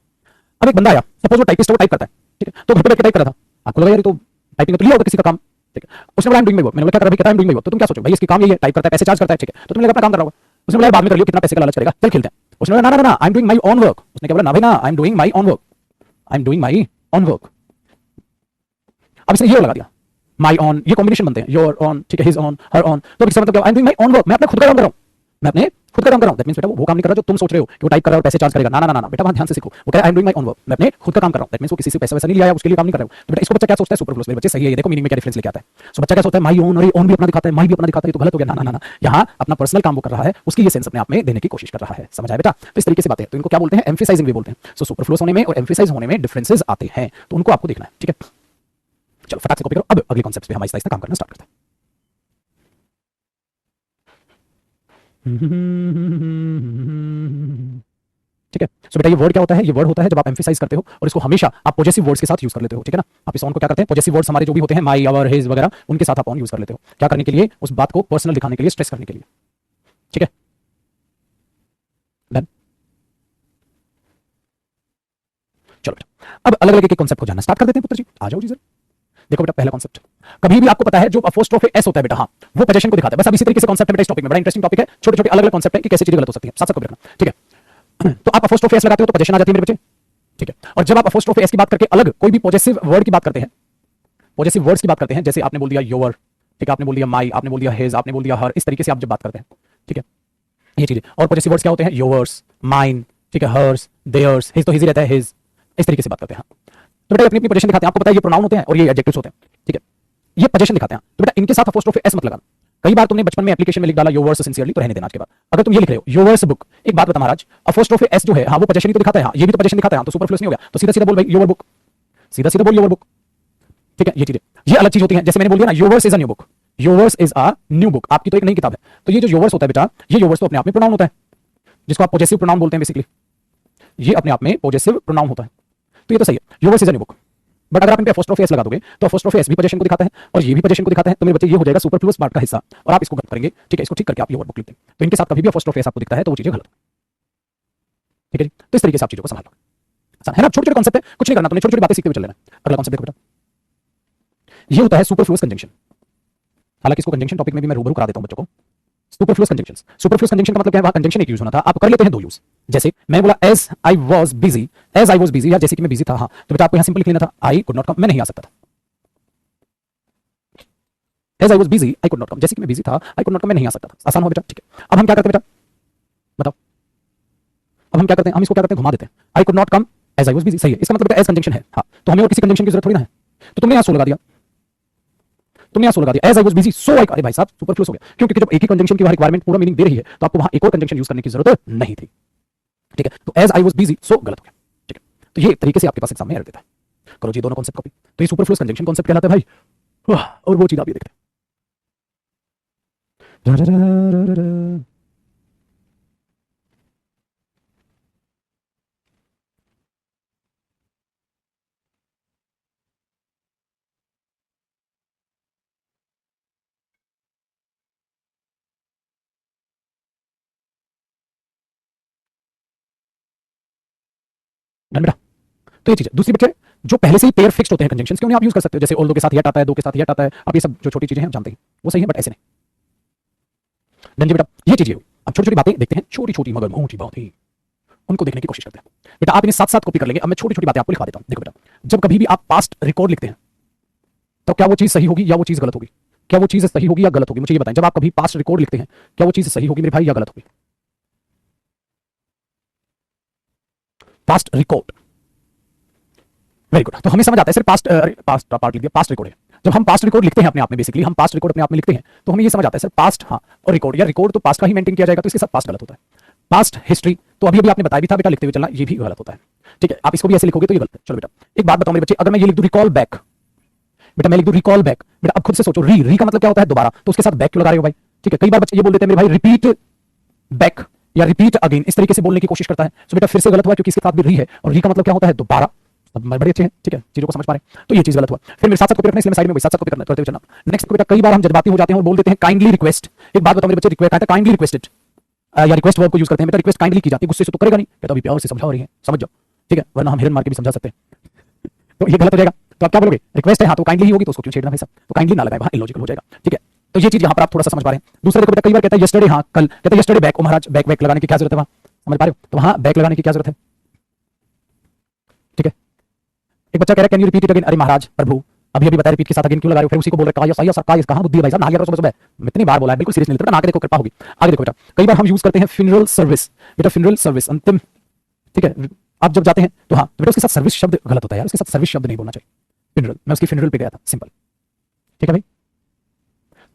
अब एक बंदा आया, सपोज वो टाइपिस्ट है, वो टाइप करता है, ठीक है, तो घर पे बैठ के टाइप कर रहा था, आपको लगा यार तो टाइपिंग तो लिया होगा किसी का काम, ठीक है, उसने बोला I am doing my work, मैंने बोला क्या कर रहा है, कहता है I am doing my work, तो तुम क्या सोचो भाई इसकी काम यही है, टाइप करता है, पैसे चार्ज करता है, ठीक है, तो तुमने अपना काम कर रहा होगा, उसने बोला बाद में कर लियो, कितना पैसे का लालच करेगा, चल खेलते हैं, उसने बोला ना ना ना I am doing my own work, उसने क्या बोला, ना भाई ना I am doing my own work, I am doing my own work. अब इसने ये लगा दिया, माय ऑन, ये कॉम्बिनेशन बनते हैं, योर ऑन, ठीक है, हिज ऑन, हर ऑन, तो इसका मतलब क्या, I am doing my own work, मैं अपने खुद का काम कर रहा हूं, मैं अपने खुद का काम कर रहा हूं, दैट मींस बेटा वो काम नहीं कर रहा जो तुम सोच रहे हो कि वो टाइप कर रहा है और पैसे चार्ज करेगा, ना ना ना ना बेटा, वहां ध्यान से सीखो, वो कह रहा है I am doing my own work, मैं अपने खुद का काम कर रहा हूं, दैट मींस वो किसी से पैसा वैसा नहीं लिया है, उसके लिए काम नहीं कर रहा है, तो बेटा इसको बच्चा क्या सोचता है, सुपरफ्लुअस, मेरे बच्चे सही है, ये देखो मीनिंग में क्या डिफरेंस लेके आता है। सो बच्चा क्या सोचता है, माय ओन, और ये ओन भी अपना दिखाता है, माय भी अपना दिखाता है, ये तो गलत हो गया, ना ना ना, यहां अपना पर्सनल काम वो कर रहा है, उसकी ये सेंस अपने आप में देने की कोशिश कर रहा है, समझ आया बेटा। तो इस तरीके से बातें हैं, तो इनको क्या बोलते हैं, एम्फेसाइजिंग वे बोलते हैं। सो सुपरफ्लुअस होने में और एम्फेसाइज होने में डिफरेंसेस आते हैं, तो उनको आपको देखना है, ठीक है। चलो फटाक से कॉपी करो, अब अगले कॉन्सेप्ट्स पे हम आहिस्ता आहिस्ता काम करना स्टार्ट करते हैं। ठीक है, सो बेटा ये वर्ड क्या होता है? ये वर्ड होता है जब आप एम्फेसाइज करते हो और इसको हमेशा आप पॉजेसिव वर्ड्स के साथ यूज कर लेते हो, ठीक है ना। आप इस ऑन को क्या करते हैं? पॉजेसिव वर्ड्स हमारे जो भी होते हैं, माई, आवर, हिज वगैरह, उनके साथ आप ऑन यूज कर लेते हो। क्या करने के लिए? उस बात को पर्सनल दिखाने के लिए, स्ट्रेस करने के लिए, ठीक है। डन। चलो बेटा अब अलग अलग एक कॉन्सेप्ट को जानना स्टार्ट कर देते हैं पुत्र जी, आ जाओ जी सर। देखो बेटा पहला कॉन्सेप्ट, कभी भी आपको पता है जो अपोस्ट्रोफी एस होता है बेटा, हाँ वो पोजीशन को दिखाता है। बस अब इसी तरीके से कॉन्सेप्ट है बेटा इस टॉपिक में, बड़ा इंटरेस्टिंग टॉपिक है। छोटे छोटे अलग अलग कॉन्सेप्ट है कि कैसे चीजें गलत हो सकती है, साथ साथ को भी रखना, ठीक है। तो आप अपोस्ट्रोफी एस लगाते हो तो पोजीशन आ जाती है मेरे बच्चे, ठीक है। और जब आप अपोस्ट्रोफी एस की बात करके अलग कोई भी पॉजेसिव वर्ड की बात करते हैं, पॉजेसिव वर्ड्स की बात करते हैं, जैसे आपने बोल दिया योर, ठीक है, आपने बोल दिया माई, आपने बोल दिया हिज, आपने बोल दिया हर, इस तरीके से आप जब बात करते हैं, ठीक है, ये चीजें। और पॉजेसिव वर्ड्स क्या होते हैं? योर्स, माइन, ठीक है, हर्स, देयर्स, हिज तो हिज ही रहता है, हिज, इस तरीके से बात करते हैं। तो बेटा अपनी अपनी पोजीशन दिखाते हैं। आपको पता है ये प्रोनाउन होते हैं और ये एडजेक्टिव्स होते हैं, ठीक है, ये पोजीशन दिखाते हैं। तो बेटा इनके साथ अपोस्ट्रोफी एस मत लगाना। कई बार तुमने बचपन में एप्लीकेशन में लिख डाला योर्स सिंसियरली, तो रहने देना आज के बाद। अगर तुम ये लिख रहे हो योर्स बुक, एक बात बता महाराज, अपोस्ट्रोफी एस जो है हाँ वो पोजीशन ही तो दिखाता है, हाँ ये भी तो पोजीशन दिखाता है, हाँ तो सुपरफ्लुअस नहीं हो गया, तो सीधा सीधा बोल भाई योर बुक, सीधा सीधा बोल योर बुक, ठीक है। ये चीजें ये अलग चीज होती है। जैसे मैंने बोल दिया ना yours is a new book, yours is a new book, आपकी तो एक नई किताब है। तो ये जो योर्स होता है बेटा, ये योर्स तो अपने आप में प्रोनाउन होता है, जिसको आप पॉजेसिव प्रोनाउन बोलते हैं बेसिकली, ये अपने आप में पॉजेसिव प्रोनाउन होता है। तो ये तो सही है, yours is a new book. But अगर आप इन पे अपोस्ट्रोफी एस लगा दोगे तो अपोस्ट्रोफी एस भी पोजीशन को दिखाता है और ये भी पोजीशन को दिखाता है, तो मेरे बच्चे ये हो जाएगा सुपरफ्लुअस पार्ट का हिस्सा और आप इसको गलत करेंगे, ठीक है। इसको ठीक करके आप योर बुक लिखते हैं। तो इनके साथ कभी भी अपोस्ट्रोफी एस आपको दिखता है तो वो चीजें गलत, ठीक है जी। तो इस तरीके से आप चीजों को संभालो, आसान है ना। छोटे छोटे कॉन्सेप्ट है, कुछ नहीं करना, तुमने छोटी छोटी बातें सीखते हुए चल लेना। अगला कॉन्सेप्ट देखो बेटा, ये होता है सुपरफ्लुअस कंजंक्शन। हालांकि इसको कंजंक्शन टॉपिक में भी मैं रूबरू करा देता हूं बच्चों को। सुपरफ्लुअस कंजंक्शंस, सुपरफ्लुअस कंजंक्शन का मतलब क्या है? वहां कंजंक्शन एक यूज होना था, आप कर लेते हैं दो यूज। जैसे मैं बोला as I was busy, as I was busy, या जैसे कि मैं बिजी था, हाँ तो बेटा आपको यहां सिंपल लिख लेना था आई कुड नॉट कम, मैं नहीं आ सकता था। As I was busy I could not come, जैसे कि मैं बिजी था आई कुड नॉट कम, मैं नहीं आ सकता था। आसान हो बेटा, ठीक है। अब हम क्या करते हैं बेटा, बताओ अब हम क्या करते हैं? हम इसको क्या करते हैं? घुमा देते हैं, I could not come as I was busy, सही है। इसका मतलब बेटा एज कंजंक्शन है, हाँ तो हमें और किसी कंजंक्शन की जरूरत थोड़ी ना है। तो तुमने यहां सो लगा दिया, तुमने यहां सो लगा दिया, as I was busy so I, अरे भाई साहब सुपरफ्लुअस हो गया, क्योंकि जब एक ही कंजंक्शन की वहां रिक्वायरमेंट पूरा मीनिंग दे रही है तो आपको वहां एक और कंजंक्शन यूज करने की जरूरत नहीं थी, ठीक है। तो as I was busy so गलत हो गया, ठीक है। तो ये एक तरीके से आपके पास एग्जाम में एरर देता है। करो जी दोनों कॉन्सेप्ट कॉपी। तो ये सुपरफ्लुअस कंजंक्शन कॉन्सेप्ट कहलाता है भाई, और वो चीज आप ये देखते हैं। डन बेटा। तो ये चीज है। दूसरी बच्चे जो पहले से ही पेयर फिक्स्ड होते हैं कंजंक्शंस, क्यों नहीं आप यूज कर सकते हो? जैसे ऑल दो के साथ यट आता है, दो के साथ यट आता है, अब ये सब जो छोटी चीजें हैं हम जानते हैं वो सही है, बट ऐसे नहीं। डन जी बेटा, ये चीजें हुई। अब छोटी छोटी बातें देखते हैं, छोटी छोटी मगर मोटी बातें, उनको देखने की कोशिश करते हैं। बेटा आप इन्हें साथ साथ कॉपी कर लेंगे। अब मैं छोटी छोटी बातें आपको लिखवा देता हूं। देखो बेटा, जब कभी भी आप पास्ट रिकॉर्ड लिखते हैं तो क्या वो चीज सही होगी या वो चीज गलत होगी? क्या वो चीज सही होगी या गलत होगी? मुझे ये बताएं, जब आप कभी पास्ट रिकॉर्ड लिखते हैं क्या वो चीज सही होगी मेरे भाई या गलत होगी? Past record, very good. तो हमें समझ आता है सिर्फ पास्ट पास्ट पार्ट लिख दिया, पास्ट रिकॉर्ड है। जब हम पास्ट रिकॉर्ड लिखते हैं अपने आप में, बेसिकली हम पास्ट रिकॉर्ड अपने आप में लिखते हैं तो हमें ये समझ आता है सिर्फ पास्ट, हाँ, और रिकॉर्ड, या रिकॉर्ड तो पास्ट का ही मेंटेन किया जाएगा, तो इसके साथ पास्ट गलत होता है। पास्ट हिस्ट्री तो अभी अभी आपने बताया भी था बेटा, लिखते हुए चलना, ये भी गलत होता है, ठीक है। आप इसको भी ऐसे लिखोगे तो ये गलत है। चलो बेटा एक बात बताओ मेरे बच्चे, अगर मैं ये लिख दूं रिकॉल बैक, बेटा मैं लिख दूं रिकॉल बैक, बेटा अब खुद से सोचो, री री का मतलब क्या होता है? दोबारा, तो उसके साथ बैक क्यों लगा रहे हो भाई? ठीक है। कई बार बच्चे ये बोल देते हैं मेरे भाई रिपीट बैक या रिपीट अगेन, इस तरीके से बोलने की कोशिश करता है, तो बेटा फिर से गलत हुआ क्योंकि इसके साथ भी री है, और री का मतलब क्या होता है? दोबारा। बड़े अच्छे हैं, ठीक है, चीजों को समझ पा रहे हैं। तो ये चीज गलत हुआ। फिर मेरे साथ साथ कॉपी रखना, इसलिए मैं साइड में वही साथ साथ कॉपी करना, करते हुए चलना। नेक्स्ट बेटा, कई बार हम जज्बाती हो जाते हैं और बोल देते हैं काइंडली रिक्वेस्ट। एक बात बताओ मेरे बच्चे, रिक्वेस्ट आता है काइंडली रिक्वेस्टेड, या रिक्वेस्ट वर्ब को यूज करते हैं। बेटा रिक्वेस्ट काइंडली की जाती है, गुस्से से तो करेगा नहीं, कहता अभी प्यार से समझा रही है, समझ जाओ, ठीक है, वरना हम हिरन मार के भी समझा सकते हैं। तो ये गलत हो जाएगा। तो आप क्या बोलोगे? रिक्वेस्ट है हाँ तो काइंडली ही होगी, तो उसको क्यों छेड़ना भाई साहब? तो काइंडली ना लगाए, वहां इलॉजिकल हो जाएगा, ठीक है। तो ये चीज यहाँ पर आप थोड़ा सा समझ पा रहे हैं। दूसरा देखो बेटा, कई बार कहता है यस्टरडे, हाँ कल, कहता है यस्टरडे बैक, ओ महाराज बैक बैक लगाने की क्या जरूरत है? वहां समझ पा रहे हो? तो वहां बैक लगाने की क्या जरूरत है, ठीक है। एक बच्चा कह रहा है can you repeat it again, अरे महाराज प्रभु अभी अभी बता, रिपीट के साथ अगेन क्यों लगा रहे हो? फिर उसी को बोल रहे हैं सरकार, कहां बुद्धि है भाई साहब, ना गया सुबह सुबह, इतनी बार बोला है, बिल्कुल सीरियस नहीं लेते, ना आगे देखो कृपा होगी। आगे देखो बेटा, कई बार हम यूज करते हैं फ्यूनरल सर्विस, बेटा फ्यूनरल सर्विस अंतिम, ठीक है। आप जब जाते हैं तो हाँ तो बेटा उसके साथ सर्विस शब्द गलत होता है यार, उसके साथ सर्विस शब्द नहीं बोलना चाहिए। फ्यूनरल, मैं उसकी फ्यूनरल पे गया था, सिंपल, ठीक है भाई।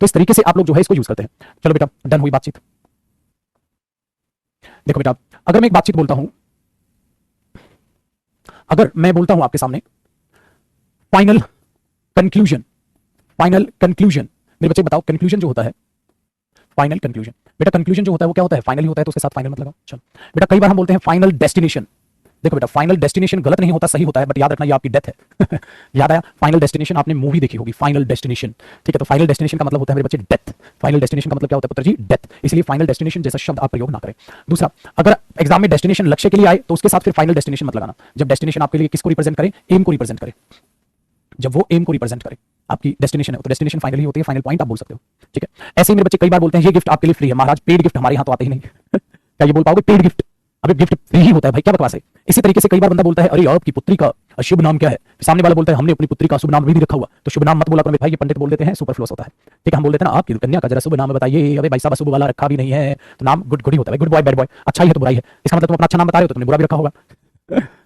तो इस तरीके से आप लोग जो है इसको यूज करते हैं। चलो बेटा डन हुई बातचीत। देखो बेटा, अगर मैं एक बातचीत बोलता हूं, अगर मैं बोलता हूं आपके सामने फाइनल कंक्लूजन, फाइनल कंक्लूजन, मेरे बच्चे बताओ कंक्लूजन जो होता है, फाइनल कंक्लूजन, बेटा कंक्लूजन जो होता है वो क्या होता है? फाइनल ही होता है, तो उसके साथ फाइनल मत लगाओ। चलो बेटा, कई बार हम बोलते हैं फाइनल डेस्टिनेशन, देखो बेटा, फाइनल डेस्टिनेशन गलत नहीं होता, सही होता है, बट याद रखना ये आपकी डेथ है। याद आया? फाइनल डेस्टिनेशन आपने मूवी देखी होगी, फाइनल डेस्टिनेशन, ठीक है? तो फाइनल डेस्टिनेशन का मतलब होता है मेरे बच्चे डेथ। फाइनल डेस्टिनेशन का मतलब क्या होता है पुत्र जी? डेथ। इसलिए फाइनल डेस्टिनेशन जैसा शब्द आप प्रयोग ना करें। दूसरा, अगर एग्जाम में डेस्टिनेशन लक्ष्य के लिए आए तो उसके साथ फिर फाइनल डेस्टिनेशन मत लगाना। जब डेस्टिनेशन आपके लिए किसको रिप्रेजेंट करे? एम को रिप्रेजेंट करे। जब वो एम को रिप्रेजेंट करे, आपकी डेस्टिनेशन है, तो डेस्टिनेशन फाइनल ही होती है, फाइनल पॉइंट आप बोल सकते हो, ठीक है? ऐसे ही मेरे बच्चे कई बार बोलते हैं ये गिफ्ट आपके लिए फ्री है। महाराज पेड गिफ्ट हमारे यहाँ तो आते ही नहीं। क्या ये बोल पाओगे पेड गिफ्ट? अबे गिफ्ट फ्री ही होता है भाई, क्या बकवास है। इसी तरीके से कई बार बंदा बोलता है अरे आपकी पुत्री का शुभ नाम क्या है? सामने वाला बोलता है हमने अपनी पुत्री का शुभ नाम भी नहीं रखा हुआ। तो शुभ नाम मत बोला करो भाई, ये पंडित बोल देते हैं, सुपरफ्लुअस होता है, ठीक है? हम बोल देते हैं ना आपकी कन्या का जरा शुभ नाम बताइए। अबे भाई साहब शुभ वाला रखा भी नहीं है, तो नाम गुड गुड ही होता है, गुड बॉय बैड बॉय, अच्छा ही है तो बुरा ही है। इसका मतलब तुम अपना अच्छा नाम बता रहे हो तो तुमने बुरा भी रखा होगा।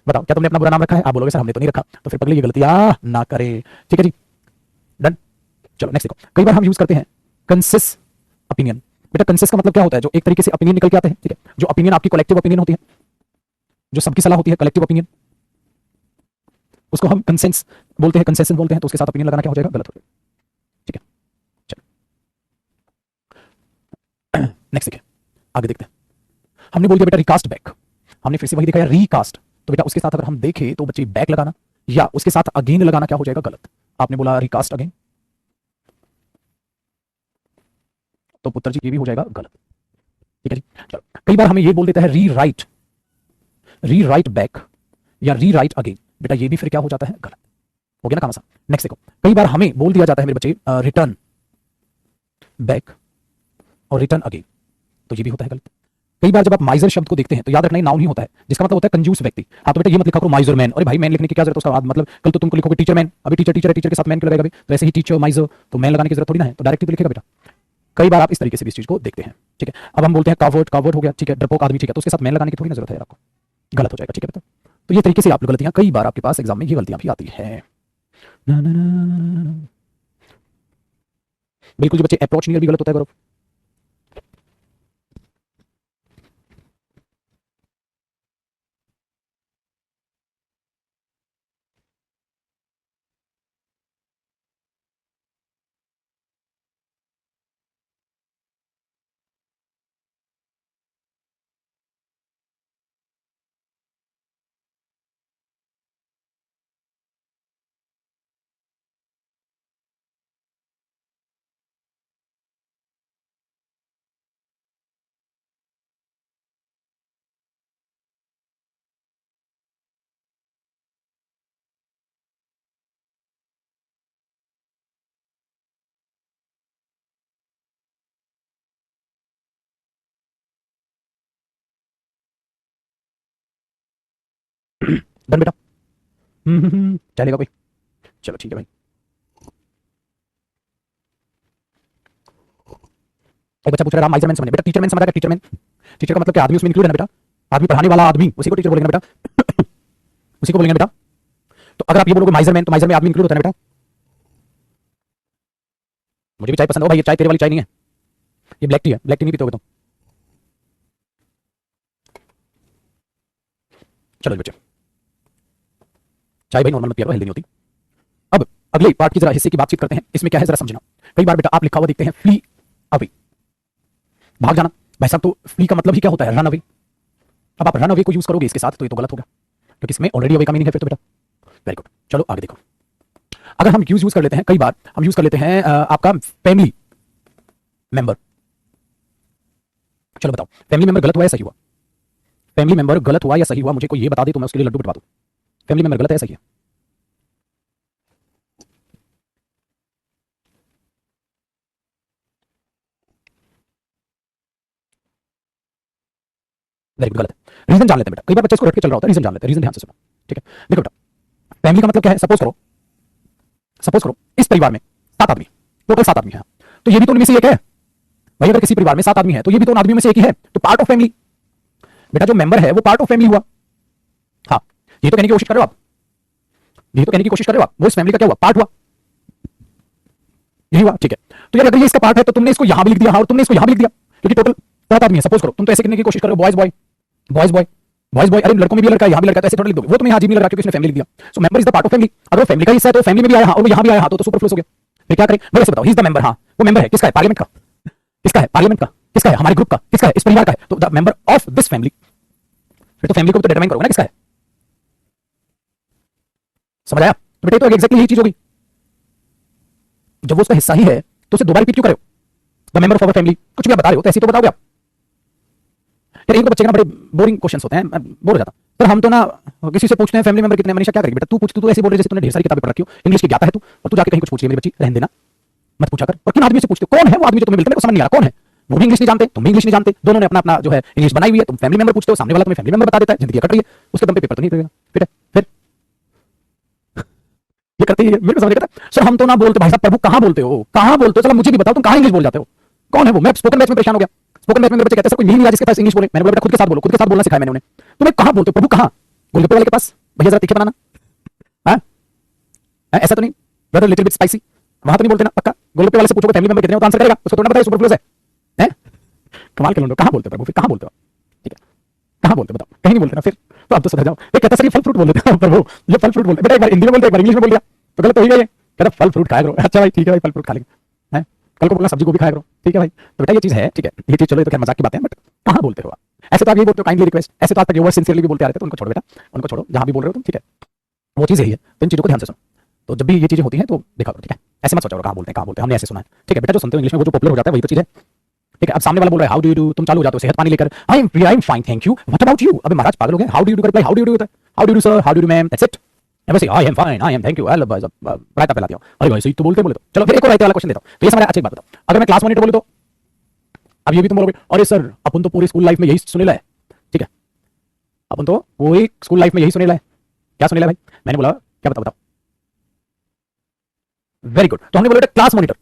बताओ क्या तुमने अपना बुरा नाम रखा है? आप बोलोगे सर हमने तो नहीं रखा। तो फिर पगली ये गलतियां ना करे, ठीक है जी? डन। चलो नेक्स्ट देखो, कई बार हम यूज करते हैं कंसेस ओपिनियन। बेटा कंसेस का मतलब क्या होता है? जो एक तरीके से ओपिनियन निकल के आते हैं, ठीक है? जो ओपिनियन आपकी कलेक्टिव ओपिनियन होती है, जो सबकी सलाह होती है, कलेक्टिव ओपिनियन, उसको हम कंसेंस बोलते हैं, कंसेंसस बोलते हैं। तो उसके साथ ओपिनियन लगाना क्या हो जाएगा? गलत हो जाएगा, ठीक है? चलो नेक्स्ट देखिए, आगे देखते हैं। हमने बोल दिया बेटा रिकास्ट बैक, हमने फिर से वही दिखाया रिकास्ट। तो बेटा उसके साथ अगर हम देखें तो बच्चे बैक लगाना या उसके साथ अगेन लगाना क्या हो जाएगा? गलत। आपने बोला रिकास्ट अगेन, तो पुत्र जी ये भी हो जाएगा गलत, ठीक है जी? चलो कई बार हमें ये बोल देता है री राइट बैक या री राइट अगेन। बेटा ये भी फिर क्या हो जाता है? गलत हो गया ना काम आसान। नेक्स्ट देखो, कई बार हमें बोल दिया जाता है मेरे बच्चे रिटर्न बैक और रिटर्न अगेन, तो ये भी होता है गलत। कई बार जब आप माइजर शब्द को देखते हैं तो याद रखना ये नाउन ही होता है, जिसका मतलब होता है कंजूस व्यक्ति। हाँ तो बेटा ये मत लिखा करो माइजर मैन। अरे भाई मैन लिखने की क्या जरूरत है? उसका मतलब कल तो तुमको लिखोगे टीचर मैन, अभी टीचर टीचर है, टीचर के साथ मैन क्यों लगेगा? तो ऐसे ही टीचर माइजर, तो मैन लगाने की जरूरत थोड़ी ना है, तो डायरेक्टली तो लिखेगा बेटा। कई बार आप इस तरीके से भी इस चीज को देखते हैं, ठीक है? अब हम बोलते हैं कावर्ड हो गया, ठीक है? डरपोक आदमी, ठीक है? तो उसके साथ मैन लगाने की थोड़ी ना जरूरत है आपको, गलत हो जाएगा, ठीक है बेटा? तो ये तरीके से आप गलतियां कई बार आपके पास एग्जाम में ये गलतियां भी आती है। ना, ना, ना, ना, ना। बिल्कुल जो बच्चे अप्रोच नियर भी गलत होता है गौरव। डन बेटा। चलेगा कोई? चलो ठीक है भाई। एक बच्चा पूछ रहा है माइजर मैन समझे? बेटा टीचर मैन समझ आएगा, टीचर मैन, टीचर का मतलब क्या? आदमी उसमें इंक्लूड है ना बेटा, आदमी पढ़ाने वाला आदमी, उसी को टीचर बोलेंगे ना बेटा। उसी को बोलेंगे बेटा। तो अगर आप ये बोलोगे माइजर मैन, तो माइजर में आदमी इंक्लूड होता है ना बेटा। मुझे भी चाय पसंद हो भाई, ये चाय तेरे वाली चाय नहीं है, ये ब्लैक टी है, ब्लैक टी नहीं पीते हो तुम। चलो बच्चे, चाय भाई नॉर्मल मत पिया करो, हेल्दी नहीं होती। अब अगले पार्ट की जरा हिस्से की बातचीत करते हैं। इसमें क्या है जरा समझना। कई बार बेटा आप लिखा हुआ देखते हैं फ्ली अवे, भाग जाना। भाई साहब तो फ्ली का मतलब ही क्या होता है? Run away. अब आप रन अवे को यूज करोगे इसके साथ तो ये तो गलत होगा, क्योंकि इसमें ऑलरेडी अवे का मीनिंग है फिर तो बेटा। वेरी गुड, चलो आगे देखो। अगर हम यूज कर लेते हैं, कई बार हम यूज कर लेते हैं आपका फैमिली मेंबर। चलो बताओ फैमिली मेंबर गलत हुआ या सही हुआ? फैमिली मेंबर गलत हुआ या सही हुआ? मुझे कोई ये बता दे तो मैं उसके लिए लड्डू बटवा दूं। फैमिली मेंबर गलत है या सही है? वेरी गुड, गलत है। रीजन जान लेते हैं बेटा, कई बार बच्चे इसको रट के चल रहा होता है, रीजन जान लेते हैं, रीजन ध्यान से सुनो, ठीक है? देखो बेटा, फैमिली का मतलब क्या है? सपोज करो इस परिवार में 7 आदमी, टोटल 7 आदमी हैं, तो ये भी तो उनमें से एक है भाई। अगर किसी परिवार में 7 आदमी है तो ये भी तो उन आदमियों में से एक ही है, तो पार्ट ऑफ फैमिली। बेटा जो मेंबर है वो पार्ट ऑफ फैमिली हुआ। हाँ ये तो कहने की कोशिश कर रहे हो आप, ये तो कहने की कोशिश कर रहे हो आप, वो इस फैमिली का क्या हुआ? पार्ट हुआ, यही हुआ, ठीक है? तो यार अगर ये इसका पार्ट है तो तुमने इसको यहां भी लिख दिया, हाँ, और तुमने इसको यहां भी लिख दिया, क्योंकि टोटल 7 आदमी है। सपोज करो तुम तो ऐसे करने की कोशिश कर रहे हो boys boy boys boy boys boy, अरे लड़कों में भी लड़का है, यहां भी लड़का है, तो ऐसे थोड़ा लिख दोगे। वो तुम्हें यहां जी नहीं लग रहा क्योंकि इसने फैमिली लिख दिया। So member is the part of family. अगर वो फैमिली का हिस्सा है तो फैमिली में भी आया, हाँ, और यहां भी आया, हाँ, तो सुपरफ्लुअस हो गया। फिर क्या करें? मेरे से बताओ, ही इज द मेंबर। हाँ वो मेंबर है, किसका है? पार्लियामेंट का। किसका है? पार्लियामेंट का। किसका है? हमारे ग्रुप का। किसका है? इस परिवार का है। तो the member of this family. फिर तो फैमिली को तो डिटरमाइन करोगे ना किसका है। समझ आया? तो बेटा तो एग्जैक्टली यही चीज होगी। जब वो उसका हिस्सा ही है तो उसे दोबारा रिपीट क्यों करे? The member of our family, कुछ भी आप बता रहे हो तो ऐसे तो बताओगे आप। यार एक तो बच्चे का बड़े बोरिंग क्वेश्चंस होते हैं, मैं बोर हो जाता। पर हम तो ना किसी से पूछते हैं फैमिली मेंबर कितने, मनीषा क्या करेगी बेटा, तू पूछ, तू ऐसे बोल रही जैसे तूने ढेर सारी किताबें पढ़ रखी हो, इंग्लिश की ज्ञाता है तू, और तू जाके कहीं कुछ पूछ रही है मेरी बच्ची, रहने देना, मत पूछा कर। और किन आदमी से पूछते हो, कौन है वो आदमी जो तुम्हें मिलता है, मेरे को समझ नहीं आ रहा कौन है वो। भी इंग्लिश नहीं जानते, तुम भी इंग्लिश नहीं जानते, दोनों ने अपना अपना जो है इंग्लिश बनाई हुई है। तुम फैमिली मेंबर पूछते हो, सामने वाला तुम्हें फैमिली मेंबर बता देता है, जिंदगी कट रही है, उसके दम पे पेपर तो नहीं देगा बेटा। फिर ये करते ही मेरे को समझ आता सर, हम तो ना बोलते भाई साहब, प्रभु कहां बोलते हो, कहां बोलते हो, चलो मुझे भी बताओ तुम कहां इंग्लिश बोल जाते हो, कौन है वो। मैं स्पोकन बैच में परेशान हो गया। स्पोकन बैच में मेरे बच्चे कहते हैं सर कोई मिल नहीं रहा जिसके पास इंग्लिश बोले। मैंने बोला बेटा खुद के साथ बोलो, खुद के साथ बोलना सिखाया मैंने उन्हें। तुम्हें कहां बोलते हो प्रभु, कहां, गोलगप्पे वाले के पास, भैया जरा तीखे बनाना, हाँ ऐसा तो नहीं, ब्रदर लिटिल बिट स्पाइसी, वहां तो नहीं बोलते ना पक्का। गोलगप्पे वाले से पूछो फैमिली मेंबर कितने हो तो आंसर करेगा, उसको थोड़ा बताइए सुपरफ्लूअस है। कमाल के लोग, कहां बोलते हो प्रभु, फिर कहां बोलते हो, ठीक है कहां बोलते हो बताओ, कहीं नहीं बोलते ना फिर तो अब तो समझ जाओ। ये कहता सर ये फल फ्रूट बोल देते हैं प्रभु, ये फल फ्रूट बोलते बेटा, एक बार हिंदी में बोलते एक बार इंग्लिश में बोल दिया तो गलत हो ही गया। कहता फल फ्रूट खाया करो, अच्छा भाई ठीक है भाई फल फ्रूट खा लेंगे, हैं कल को बोलना सब्जी को भी खाया करो, ठीक है भाई। तो बेटा ये चीज है, ठीक है ये चीज चलो, ये तो खैर मजाक की बात है, बट कहां बोलते हो आप। ऐसे तो आप ये बोलते हो काइंडली रिक्वेस्ट, ऐसे तो आप तक सिंसियरली भी बोलते आ रहे थे, तो उनको छोड़ो बेटा, उनको छोड़ो, जहां भी बोल रहे हो तुम, ठीक है वो चीज यही है। तो इन चीजों को ध्यान से सुनो, तो जब भी ये चीजें होती हैं तो देखा करो, ठीक है ऐसे मत सोचो कहां बोलते हैं कहां बोलते हैं, हमने ऐसे सुना है, ठीक है बेटा। जो सुनते हो इंग्लिश में वो जो पॉपुलर हो जाता है वही तो चीज है, ठीक है। अब सामने वाला बोल रहा है हाउ डू यू डू, तुम चालू हो जाते हो सेहत पानी लेकर, I am fine thank you, what about you. अबे महाराज पागल हो गए, हाउ डू यू डू का reply how do you do होता है, how do you sir, how do you ma'am, that's it. वैसे I am fine, I am thank you, रायता पिला दिया, अरे भाई सही तो बोलते बोले तो। चलो फिर एक और रायते वाला क्वेश्चन देता हूं, तो ये समझ। अच्छा एक बात बताओ, अगर मैं क्लास मॉनिटर बोले तो, अब ये भी तुम बोलोगे अरे सर अपन तो पूरी स्कूल लाइफ में यही सुनेला है, ठीक है अपन तो पूरी स्कूल लाइफ में यही सुनेला है, क्या सुनेला है भाई। मैंने बोला क्या बताओ, वेरी गुड। तो हमने बोला क्लास मॉनिटर